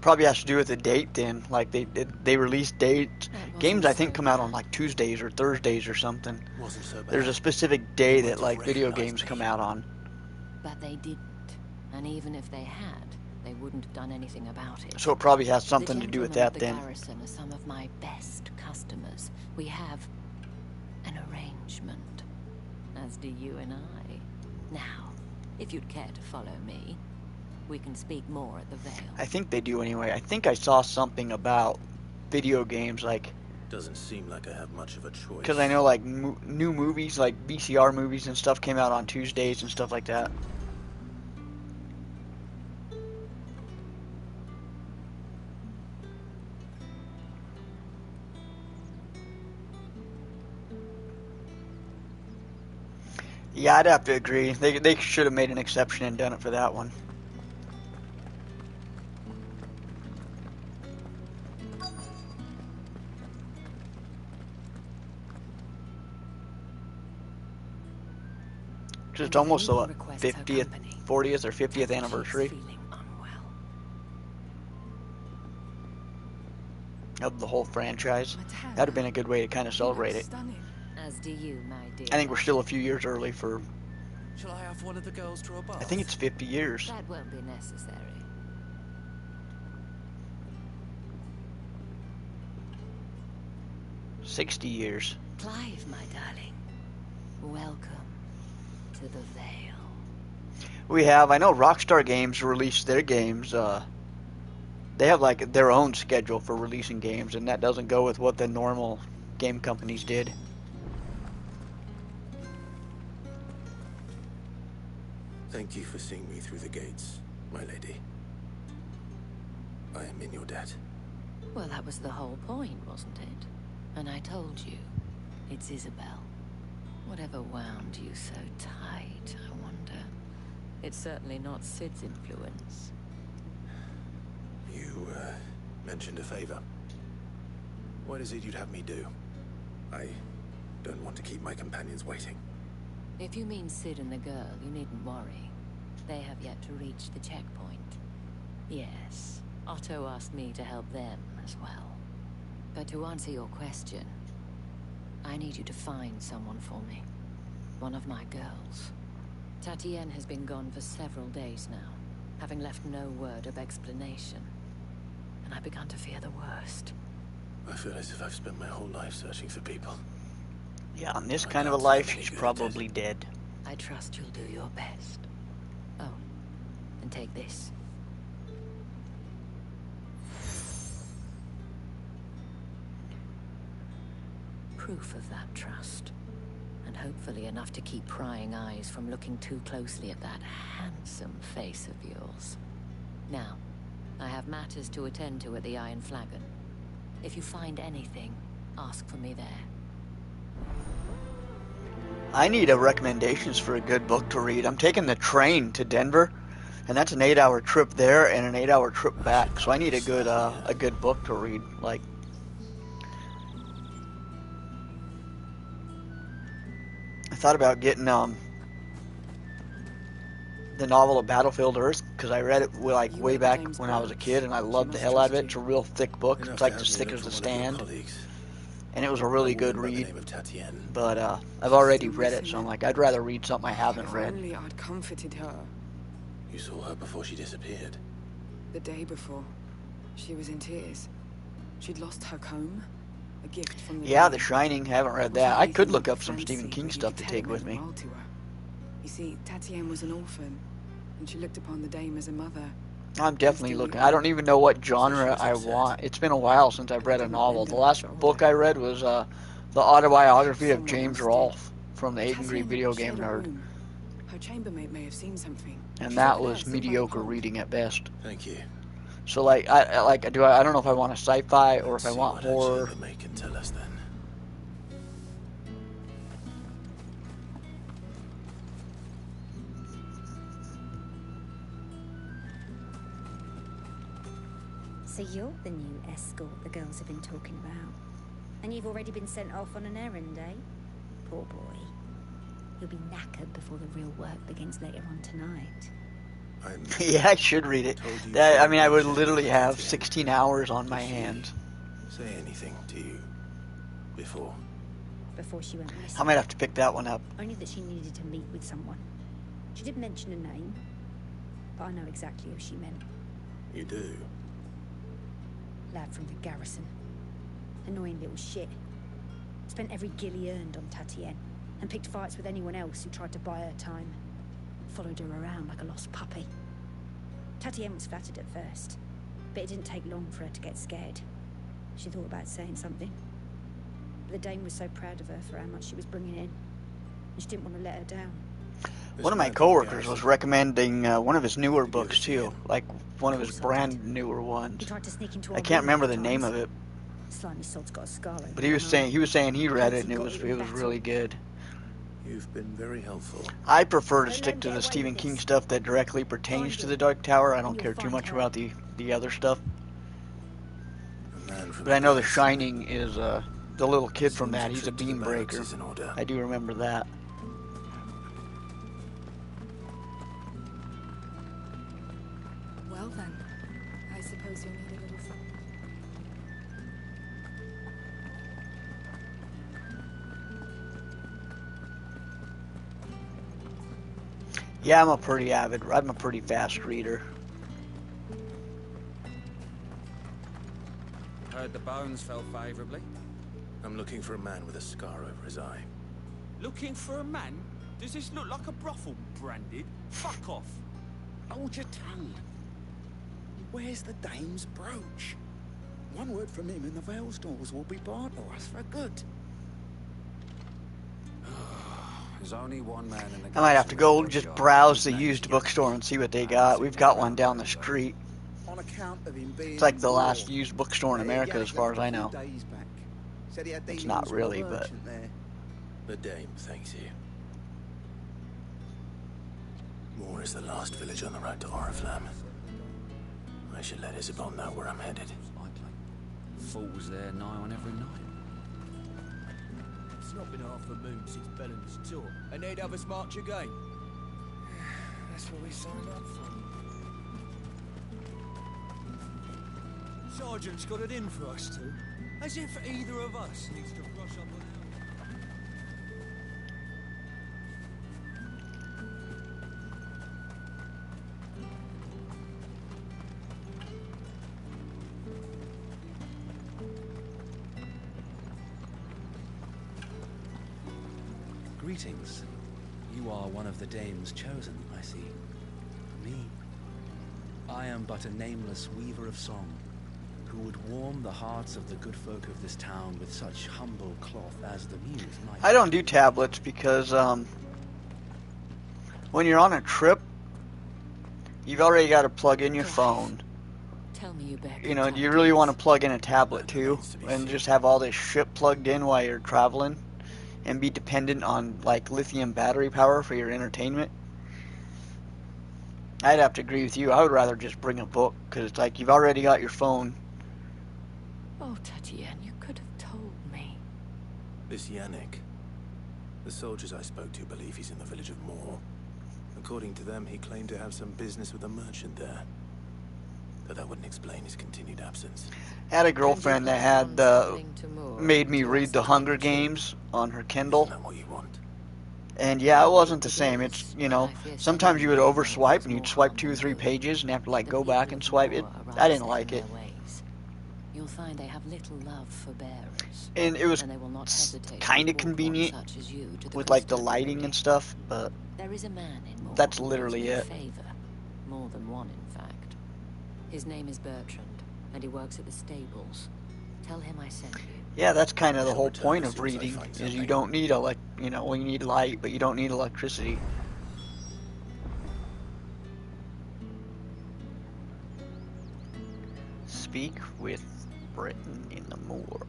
A: Probably has to do with the date then. Like they release dates. Games I think come out on like Tuesdays or Thursdays or something.
C: Wasn't so bad.
A: There's a specific day that like video games come out on.
R: But they didn't. And even if they had, they wouldn't have done anything about it.
A: So it probably has something to do with that then.
R: The garrison are some of my best customers. We have an arrangement, as do you and I. Now, if you'd care to follow me, we can speak more at the Vale.
A: I think they do anyway. I think I saw something about video games like...
C: Doesn't seem like I have much of a choice.
A: Because I know like new movies, like VCR movies and stuff came out on Tuesdays and stuff like that. Yeah, I'd have to agree. They should have made an exception and done it for that one. It's almost the 50th, 40th, or 50th anniversary of the whole franchise. That'd have been a good way to kind of celebrate it.
R: As do you, my dear.
A: I think we're still a few years early for...
H: Shall I have one of the girls draw a bath?
A: I think it's 50 years.
R: That won't be necessary.
A: 60 years.
R: Clive, my darling. Welcome to the Vale.
A: We have, I know Rockstar Games released their games. They have like their own schedule for releasing games, and that doesn't go with what the normal game companies did.
C: Thank you for seeing me through the gates, my lady. I am in your debt.
R: Well, that was the whole point, wasn't it? And I told you, it's Isabel. Whatever wound you so tight, I wonder. It's certainly not Sid's influence.
C: You, mentioned a favor. What is it you'd have me do? I don't want to keep my companions waiting.
R: If you mean Sid and the girl, you needn't worry. They have yet to reach the checkpoint. Yes, Otto asked me to help them as well. But to answer your question, I need you to find someone for me. One of my girls. Tatienne has been gone for several days now, having left no word of explanation. And I've begun to fear the worst.
C: I feel as if I've spent my whole life searching for people.
A: Yeah, on this kind of a life, she's probably dead.
R: I trust you'll do your best. Oh, take this. Proof of that trust. And hopefully enough to keep prying eyes from looking too closely at that handsome face of yours. Now, I have matters to attend to at the Iron Flagon. If you find anything, ask for me there.
A: I need recommendations for a good book to read. I'm taking the train to Denver, and that's an 8-hour trip there and an 8-hour trip back. So I need a good book to read. Like, I thought about getting the novel of Battlefield Earth, because I read it like way back when I was a kid, and I loved the hell out of it. It's a real thick book. It's like as thick as the stand. And it was a really good read, but I've already read it, so I'm like, I'd rather read something I haven't read.
T: If only I'd comforted her.
C: You saw her before she disappeared?
T: The day before. She was in tears. She'd lost her comb, a gift from the
A: Yeah, The Shining, haven't read that. I could look up some Stephen King stuff to take with me.
T: You see, Tatienne was an orphan, and she looked upon the dame as a mother.
A: I'm definitely looking. I don't even know what genre I want. It's been a while since I've read a novel. The last book I read was the autobiography of James Rolfe from the 8 Angry Video Game Nerd.
T: Her chambermaid may have seen something.
A: And that was mediocre reading at best.
C: Thank you.
A: So like I don't know if I want a sci-fi or if I want horror.
C: Chambermaid can tell us then.
U: So you're the new escort the girls have been talking about. And you've already been sent off on an errand, eh? Poor boy. He'll be knackered before the real work begins later on tonight.
A: Yeah, I should read it. I mean, I would literally have 16 hours on my hands.
C: Say anything to you before?
U: Before she went missing.
A: I might have to pick that one up.
U: Only that she needed to meet with someone. She did mention a name, but I know exactly who she meant.
C: You do?
U: Lad from the garrison. Annoying little shit. Spent every gil he earned on Tatienne, and picked fights with anyone else who tried to buy her time. Followed her around like a lost puppy. Tatienne was flattered at first, but it didn't take long for her to get scared. She thought about saying something. But the dame was so proud of her for how much she was bringing in, and she didn't want to let her down.
A: One of my coworkers was recommending one of his newer books too, like one of his brand newer ones.
U: He tried to sneak into
A: I can't remember the name of it,
U: Slimy sod's got a scar over
A: but he was saying he read it and it was really good.
C: You've been very helpful.
A: I prefer to stick to the Stephen King stuff that directly pertains to the Dark Tower. I don't care too much about the other stuff. But I know The Shining is the little kid from that. He's a beam breaker. I do remember that.
T: Well then, I suppose you'll need a little something.
A: Yeah, I'm a pretty fast reader.
M: Heard the bones fell favorably.
C: I'm looking for a man with a scar over his eye.
V: Looking for a man? Does this look like a brothel branded? Fuck off.
S: Hold your tongue. Where's the dame's brooch? One word from him and the Vale's doors will be barred to us for good.
M: There's only one man in the
A: I might have to go just browse the used bookstore and see what they got. We've got one down the street.
S: On account of him being
A: It's like the last used bookstore in America as far as I know. It's not really, but...
C: The dame thanks you. Moore is the last village on the road to Oriflamme. I should let Isabel know where I'm headed.
M: Falls there nigh on every night.
V: It's not been half a moon since Bellen's tour, and they'd have us march again.
S: That's what we signed up for.
V: Sergeant's got it in for us two. As if either of us needs to brush up on
W: Greetings. You are one of the dames chosen, I see. Me,
E: I am but a nameless weaver of song, who would warm the hearts of the good folk of this town with such humble cloth as the muse might.
A: I don't do tablets because when you're on a trip, you've already got to plug in your phone.
R: Tell me you back.
A: You know, do you really want to plug in a tablet too and just have all this shit plugged in while you're traveling and be dependent on like lithium battery power for your entertainment? I'd have to agree with you. I would rather just bring a book because it's like you've already got your phone.
R: Oh, Tatienne, you could have told me.
C: This Yannick. The soldiers I spoke to believe he's in the village of Moor. According to them, he claimed to have some business with a merchant there. Though that wouldn't explain his continued absence.
A: I had a girlfriend that had made me read the Hunger Games on her Kindle.
C: Isn't that what you want?
A: And yeah, it wasn't the same. It's, you know, sometimes you would overswipe and you'd swipe 2 or 3 pages and have to like go back and swipe it. I didn't like it.
R: You'll find they have little love for bearers.
A: And it was kind of convenient with like the lighting and stuff, but
R: there is a man in Moor
A: that's literally it.
R: Favor. More than one, in fact. His name is Bertrand, and he works at the stables. Tell him I sent you.
A: Yeah, that's kind of the whole point of reading, is you don't need you know, well, you need light, but you don't need electricity. Speak with Britain in the Moor.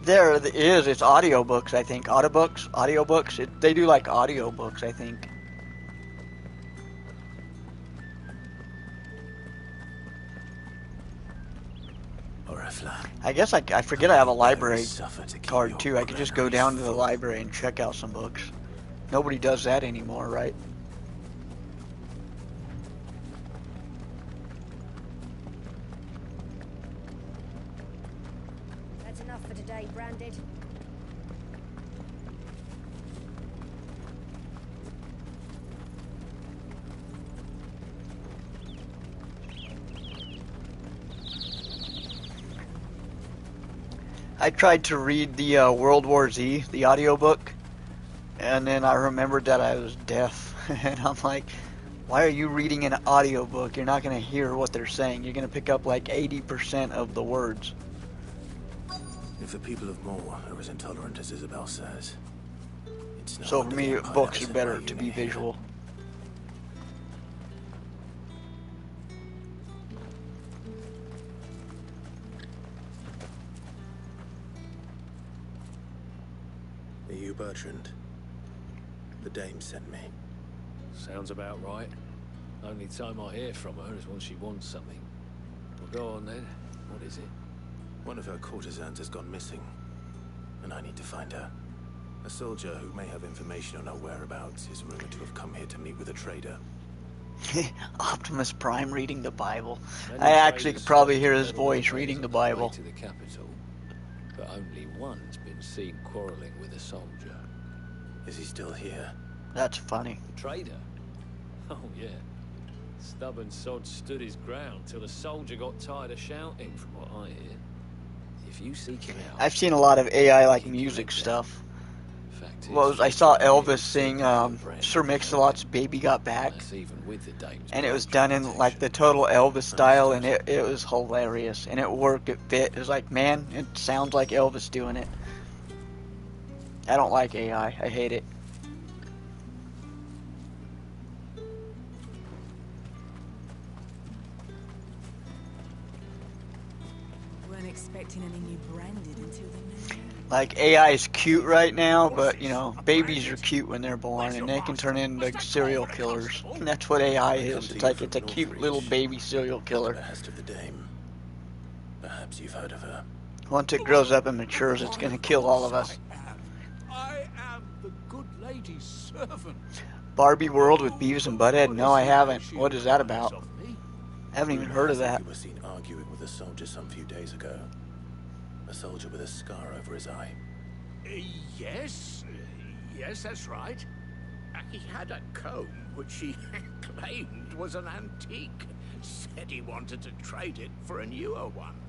A: There it is. It's audiobooks, I think. Audiobooks. They do like audiobooks, I think. I guess I forget I have a library card too. I could just go down to the library and check out some books. Nobody does that anymore, right?
U: That's enough for today, Branded.
A: I tried to read the World War Z, the audiobook, and then I remembered that I was deaf. And I'm like, why are you reading an audiobook? You're not going to hear what they're saying. You're going to pick up like 80% of the words.
C: If the people of Moor are as intolerant as Isabel says, it's no
A: So for
C: wonder
A: me,
C: the Empire
A: books
C: has
A: are
C: it
A: better
C: where you
A: to
C: may
A: be
C: hear.
A: visual.
C: Are you Bertrand? The dame sent me.
O: Sounds about right. Only time I hear from her is when she wants something. Well, go on then. What is it?
C: One of her courtesans has gone missing, and I need to find her. A soldier who may have information on her whereabouts is rumored to have come here to meet with a trader.
A: Optimus Prime reading the Bible. I actually could probably hear his voice reading the Bible.
O: To the capital, but only one's been seen quarreling with a soldier.
C: Is he still here?
A: That's funny.
O: The trader? Oh yeah. Stubborn sod stood his ground till the soldier got tired of shouting, from what I hear. If you seek him out,
A: I've seen a lot of AI like music stuff. Well, I saw Elvis sing Sir Mix-a-Lot's "Baby Got Back," and it was done in like the total Elvis style, and it was hilarious, and it worked. It fit. It was like, man, it sounds like Elvis doing it. I don't like AI. I hate it.
T: Weren't expecting any new Branded until the new year.
A: Like, AI is cute right now, but, you know, babies are cute when they're born, and they can turn into serial killers. And that's what AI is. It's like, it's a cute little baby serial killer.
C: Behest of the dame. Perhaps you've heard of her.
A: Once it grows up and matures, it's going to kill all of us.
F: I am the good lady's servant.
A: Barbie World with Beavis and Butthead? No, I haven't. What is that about? I haven't even heard of that.
C: You were seen arguing with a soldier some few days ago. A soldier with a scar over his eye.
F: Yes, that's right. He had a comb which he claimed was an antique. Said he wanted to trade it for a newer one.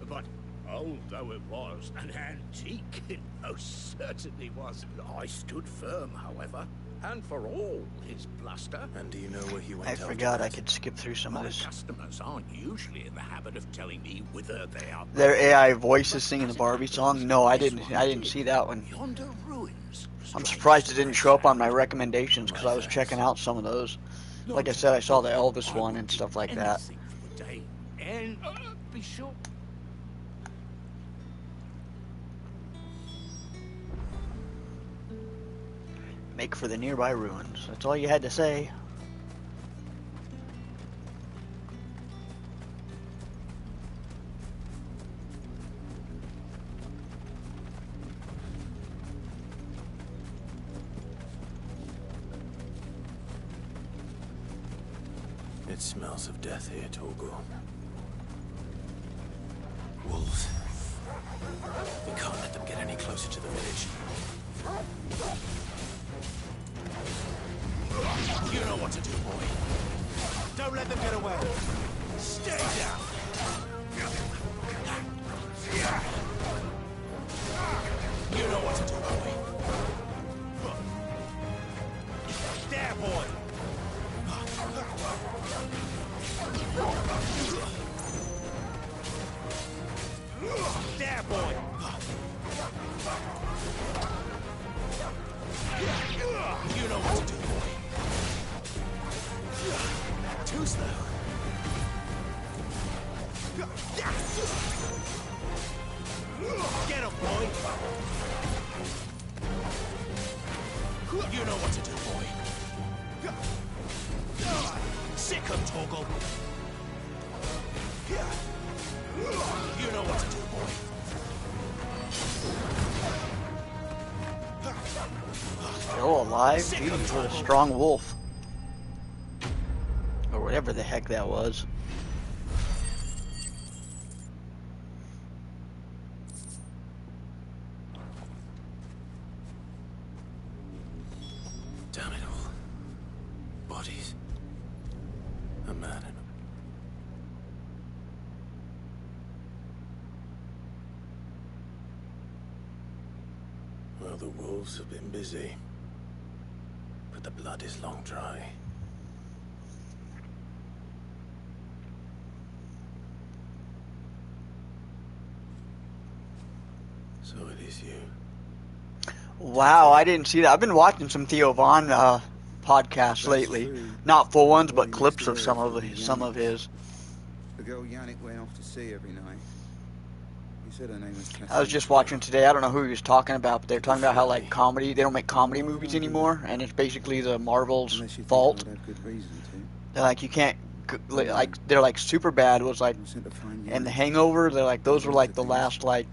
F: But Old though it was, an antique it most certainly was. I stood firm, however, and for all his bluster.
C: And do you know where he went
A: I
C: after
A: forgot
C: that?
A: I could skip through some of
F: My
A: this.
F: customers aren't usually in the habit of telling me whither they are.
A: Their AI voices singing the Barbie song? No, I didn't see that one.
F: Yonder ruins.
A: I'm surprised it didn't show up on my recommendations because I was checking out some of those. Like I said, I saw the Elvis one and stuff like that.
F: Anything for a day. And be sure.
A: Make for the nearby ruins. That's all you had to say.
C: It smells of death here, Torgal.
D: Wolves. We can't let them get any closer to the village.
F: You know what to do, boy. Don't let them get away. Stay down. You know what to do, boy. There, boy. There, boy. You know what to do, boy. Too slow. Get him, boy. You know what to do, boy. Sick him, Torgal. You know what to do, boy.
A: Still alive? Jeez, what a strong wolf. Or whatever the heck that was.
C: Damn it all. Bodies. A man and well, the wolves have been busy. But the blood is long dry. So it is you.
A: Wow, I didn't see that. I've been watching some Theo Von podcasts lately. Not full ones, but clips of some of his.
J: The girl Yannick went off to sea every night. He said her name was Cassie.
A: I was just watching today. I don't know who he was talking about, but they're talking about how like comedy, they don't make comedy movies anymore, and it's basically the Marvel's fault. They're like, you can't, like, they're like Superbad was like, and The Hangover, they're like, those were like the last like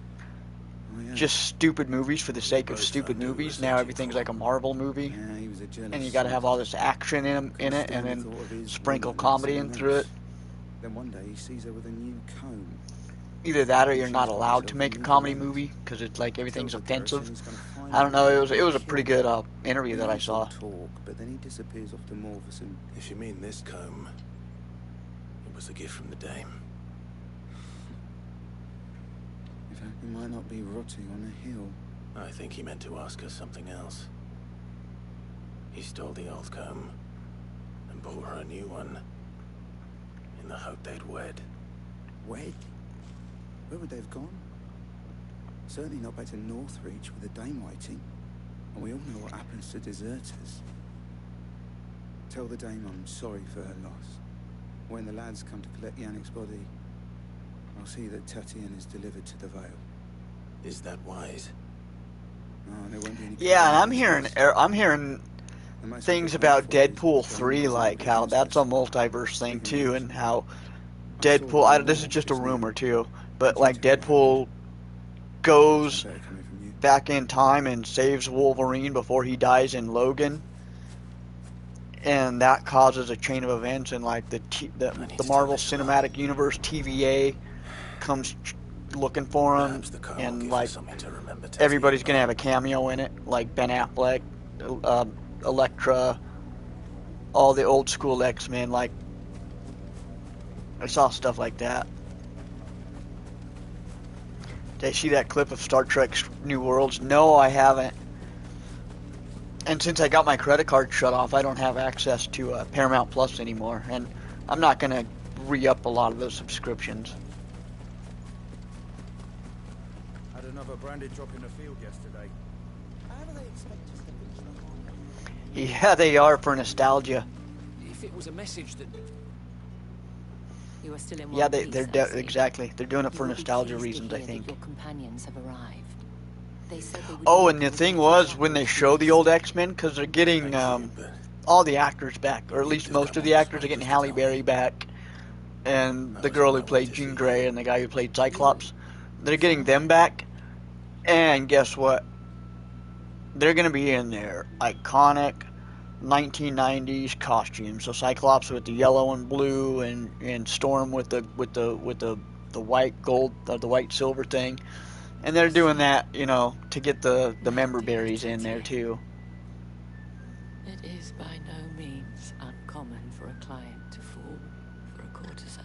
A: just stupid movies for the sake of stupid movies. Now everything's like a Marvel movie, and you got to have all this action in it, and then sprinkle comedy in through it.
J: Then one day he sees her with a new comb.
A: Either that, or you're not allowed to make a comedy movie because it's like everything's offensive. I don't know. It was a pretty good interview that I saw.
J: But then he disappears off to Morveson.
C: If you mean this comb, it was a gift from the dame.
J: In fact, it might not be rotting on a hill.
C: I think he meant to ask her something else. He stole the old comb and bought her a new one in the hope they'd wed.
J: Wed? Where would they have gone? Certainly not back to Northreach with the dame waiting. And we all know what happens to deserters. Tell the dame I'm sorry for her loss. When the lads come to collect Yannick's body, I'll see that Tatian is delivered to the Vale.
C: Is that wise?
J: No, there won't be any...
A: Yeah, and I'm hearing things about Deadpool 3, like how that's a multiverse thing too, and how Deadpool, this is just a rumor too, but like Deadpool goes back in time and saves Wolverine before he dies in Logan, and that causes a chain of events, and like the Marvel Cinematic Universe TVA comes looking for him, and like everybody's gonna have a cameo in it, like Ben Affleck, Elektra, all the old school X-Men. Like, I saw stuff like that. Did I see that clip of Star Trek New Worlds? No, I haven't. And since I got my credit card shut off, I don't have access to Paramount Plus anymore. And I'm not going to re-up a lot of those subscriptions.
J: Had another branded drop in the field yesterday.
I: How do they expect us to be
A: Yeah, they are for nostalgia.
O: If it was a message that...
R: You are still in
A: Yeah,
R: one
A: they're
R: piece, I see.
A: exactly. They're doing it
R: You
A: for
R: will be
A: nostalgia
R: pleased to
A: reasons, I
R: hear that
A: think.
R: your companions have arrived. They said they would
A: Oh,
R: meet
A: and the
R: you
A: thing
R: at
A: was,
R: the
A: when they
R: chapel
A: show the old
R: feast.
A: X-Men, because they're getting all the actors back, or at least most of the actors are getting Halle Berry back, and the girl who played Jean Grey and the guy who played Cyclops. They're getting them back, and guess what? They're going to be in their iconic 1990s costumes. So Cyclops with the yellow and blue, and Storm with the white gold, the white silver thing. And they're doing that, you know, to get the member berries in there too.
R: It is by no means uncommon for a client to fall for a courtesan.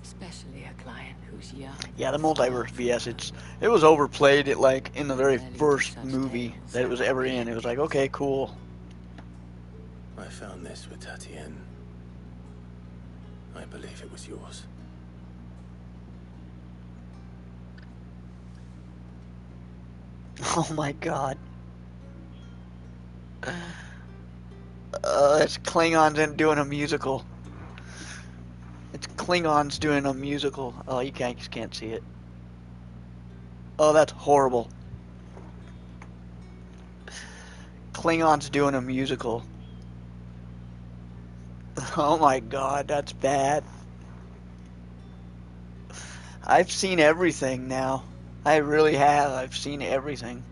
R: Especially a client who's young.
A: Yeah, the multiverse BS, it was overplayed in the very first movie that it was ever in. It was like, okay, cool.
C: I found this with Tatienne. I believe it was yours.
A: Oh my god. It's Klingons doing a musical. It's Klingons doing a musical. Oh, you just can't see it. Oh, that's horrible. Klingons doing a musical. Oh my god, that's bad. I've seen everything now. I really have. I've seen everything.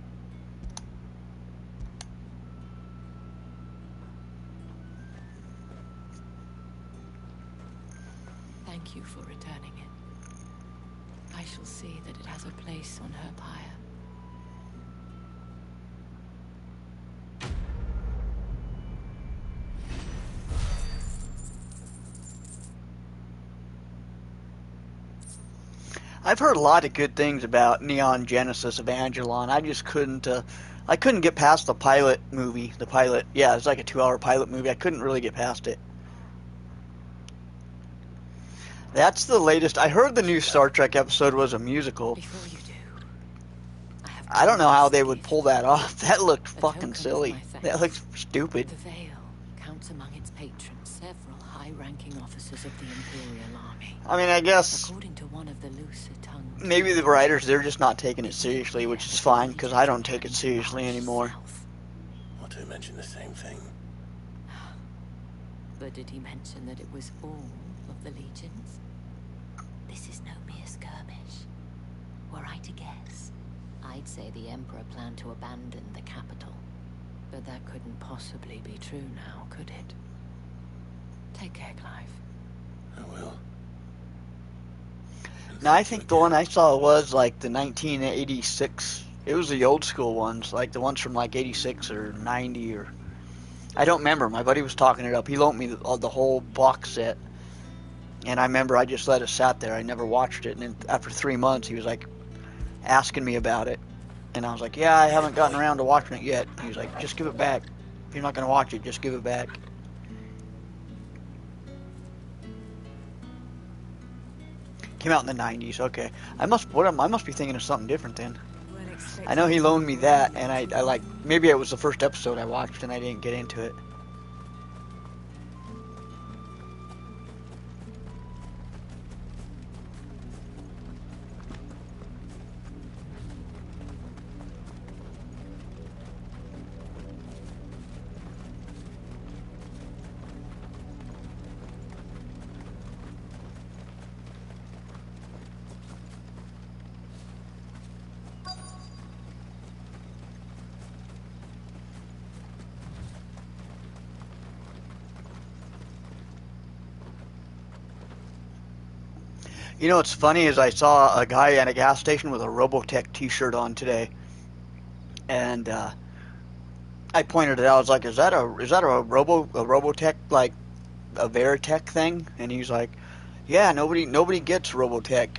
R: Thank you for returning it. I shall see that it has a place on her pyre.
A: I've heard a lot of good things about Neon Genesis Evangelion. I just I couldn't get past the pilot movie. The pilot, yeah, it's like a 2-hour pilot movie. I couldn't really get past it. That's the latest. I heard the new Star Trek episode was a musical.
R: Before you do,
A: I don't know how they would pull that off. That looked fucking silly. That looks stupid.
R: The Veil counts among its patrons several high-ranking officers of the Imperial Army.
A: I mean, I guess
R: According to one of the looser tongued,
A: maybe the writers, they're just not taking it seriously, which is fine, because I don't take it seriously anymore.
C: Or to mention the same thing.
R: But did he mention that it was all of the legions? This is no mere skirmish. Were I to guess, I'd say the Emperor planned to abandon the capital. But that couldn't possibly be true now, could it? Take care, Clive.
C: I will.
A: Now, I think the one I saw was like the 1986. It was the old school ones, like the ones from like 86 or 90 or... I don't remember. My buddy was talking it up. He loaned me the whole box set. And I remember I just let it sat there. I never watched it. And then after 3 months, he was like asking me about it. And I was like, yeah, I haven't gotten around to watching it yet. He was like, just give it back. If you're not going to watch it, just give it back. Came out in the 90s. Okay. I must be thinking of something different then. I know he loaned me that, and I like, maybe it was the first episode I watched and I didn't get into it. You know what's funny is I saw a guy at a gas station with a Robotech t-shirt on today. And I pointed it out. I was like, is that a Robotech, like a Veritech thing? And he's like, yeah, nobody gets Robotech.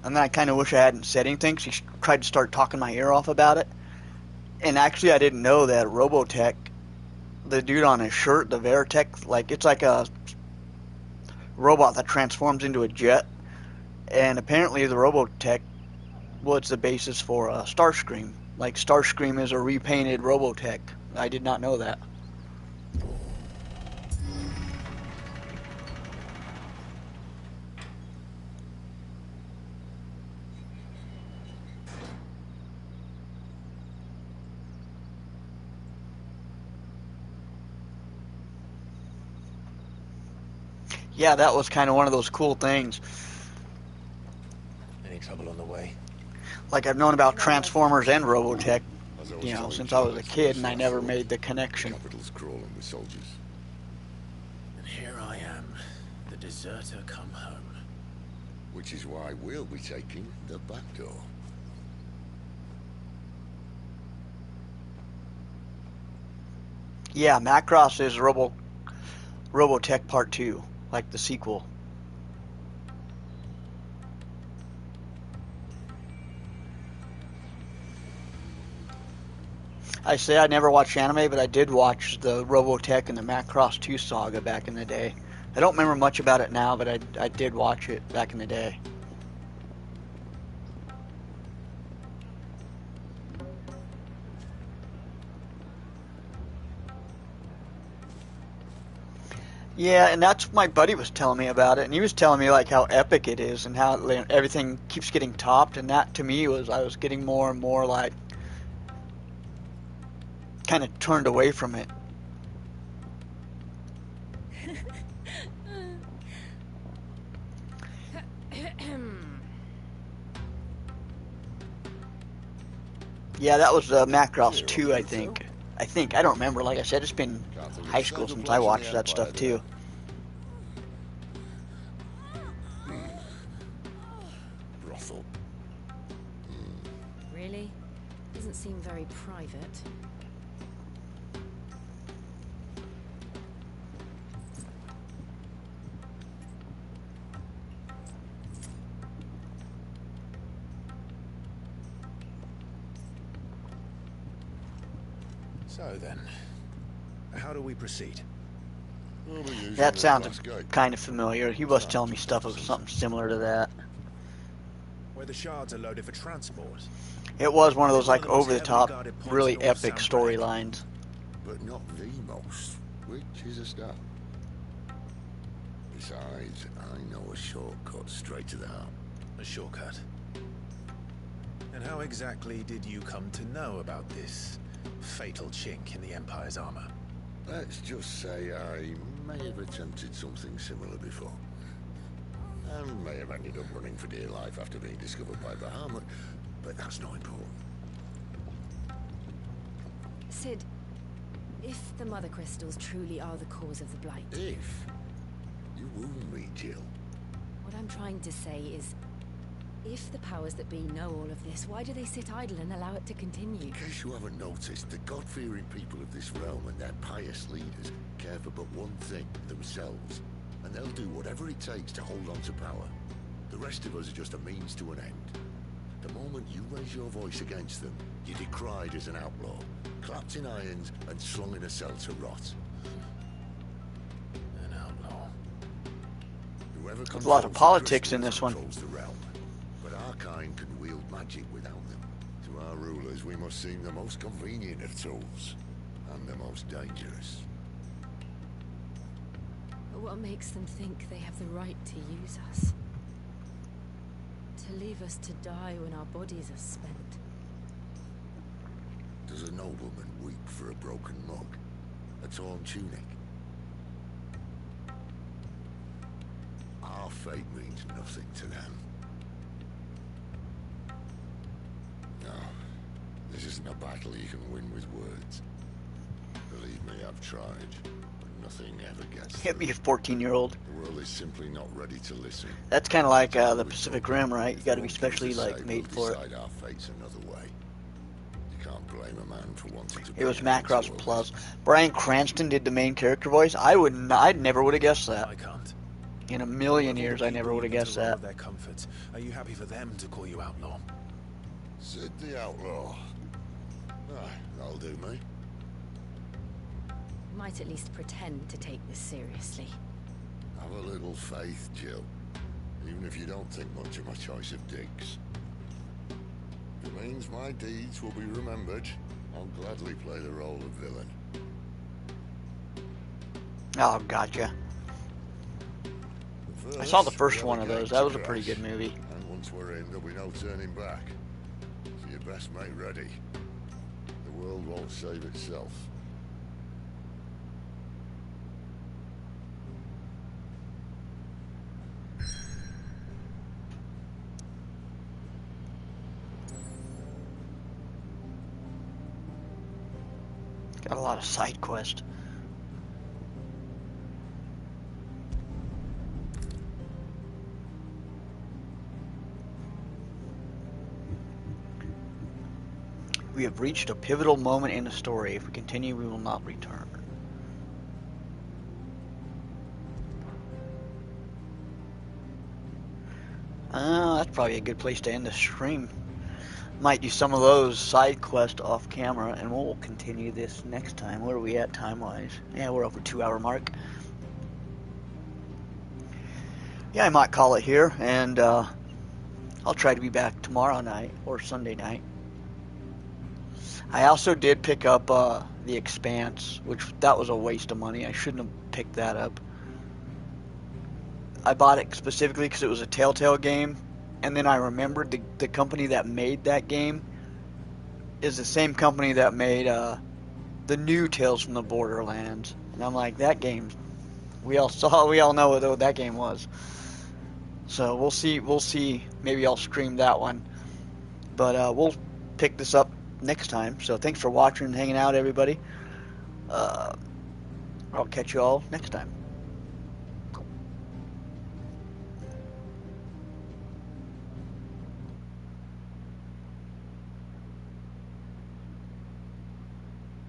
A: And then I kind of wish I hadn't said anything. She tried to start talking my ear off about it. And actually, I didn't know that Robotech, the dude on his shirt, the Veritech, like, it's like a robot that transforms into a jet. And apparently the Robotech was the basis for Starscream. Like, Starscream is a repainted Robotech. I did not know that. Yeah, that was kind of one of those cool things.
C: Any trouble on the way?
A: Like, I've known about Transformers and Robotech, you know, since I was a kid, and I never made the connection.
K: Capital's crawling with soldiers.
C: And here I am, the deserter come home.
K: Which is why we'll be taking the back door.
A: Yeah, Macross is Robotech Part 2, like the sequel. I say I never watched anime, but I did watch the Robotech and the Macross 2 saga back in the day. I don't remember much about it now, but I did watch it back in the day. Yeah, and that's my buddy was telling me about it, and he was telling me like how epic it is and how everything keeps getting topped, and that to me was I was getting more and more like kind of turned away from it. Yeah, that was Macross 2, I think. I don't remember. Like I said, it's been high school since I watched that stuff too.
K: Brothel.
B: Really? Doesn't seem very private.
C: So then, how do we proceed?
A: That sounds kind of familiar. He was telling me stuff of something similar to that.
C: Where the shards are loaded for transport.
A: It was one of those like over-the-top, really epic storylines.
K: But not the most, which is a start. Besides, I know a shortcut straight to the heart.
C: A shortcut? And how exactly did you come to know about this fatal chink in the Empire's armor?
K: Let's just say I may have attempted something similar before. And may have ended up running for dear life after being discovered by Bahamut, but that's not important.
B: Sid, if the Mother Crystals truly are the cause of the Blight...
K: If? You wound me, Jill.
B: What I'm trying to say is, if the powers that be know all of this, why do they sit idle and allow it to continue?
K: In case you haven't noticed, the God-fearing people of this realm and their pious leaders care for but one thing, themselves. And they'll do whatever it takes to hold on to power. The rest of us are just a means to an end. The moment you raise your voice against them, you're decried as an outlaw, clapped in irons and slung in a cell to rot.
C: An outlaw.
K: Whoever
A: There's a lot of politics in this one.
K: The realm. But our kind can wield magic without them. To our rulers, we must seem the most convenient of tools, and the most dangerous.
B: But what makes them think they have the right to use us? To leave us to die when our bodies are spent?
K: Does a nobleman weep for a broken mug? A torn tunic? Our fate means nothing to them. No, this isn't a battle you can win with words. Believe me, I've tried, but nothing ever gets through.
A: Can't be a 14-year-old.
K: The world is simply not ready to listen.
A: That's kind of like the Pacific Rim, right? You got to be specially like made for it.
K: Our fate's another way. You can't blame a man for wanting to.
A: It was Macross Plus. Bryan Cranston did the main character voice. I never would have guessed that.
C: I can't.
A: In a million
C: Of all
A: years,
C: the
A: I never
C: people
A: would have
C: you
A: guessed
C: interrow
A: that.
C: of their comfort, are you happy for them to call you outlaw?
K: Sid the Outlaw. Ah, that'll do me.
B: Might at least pretend to take this seriously.
K: Have a little faith, Jill. Even if you don't think much of my choice of digs. If it means my deeds will be remembered, I'll gladly play the role of villain.
A: Oh, gotcha. I saw the first one of those. That was a pretty good movie.
K: And once we're in, there'll be no turning back. So you best make ready. The world won't save itself.
A: Got a lot of side quests. We have reached a pivotal moment in the story. If we continue, we will not return. That's probably a good place to end the stream. Might do some of those side quests off camera, and we'll continue this next time. Where are we at time-wise? Yeah, we're over 2 hour mark. Yeah, I might call it here, and I'll try to be back tomorrow night or Sunday night. I also did pick up The Expanse, which that was a waste of money. I shouldn't have picked that up. I bought it specifically because it was a Telltale game, and then I remembered the company that made that game is the same company that made the new Tales from the Borderlands, and I'm like, that game, we all know what that game was. So we'll see. Maybe I'll stream that one, but we'll pick this up next time. So thanks for watching and hanging out, everybody. I'll catch you all next time.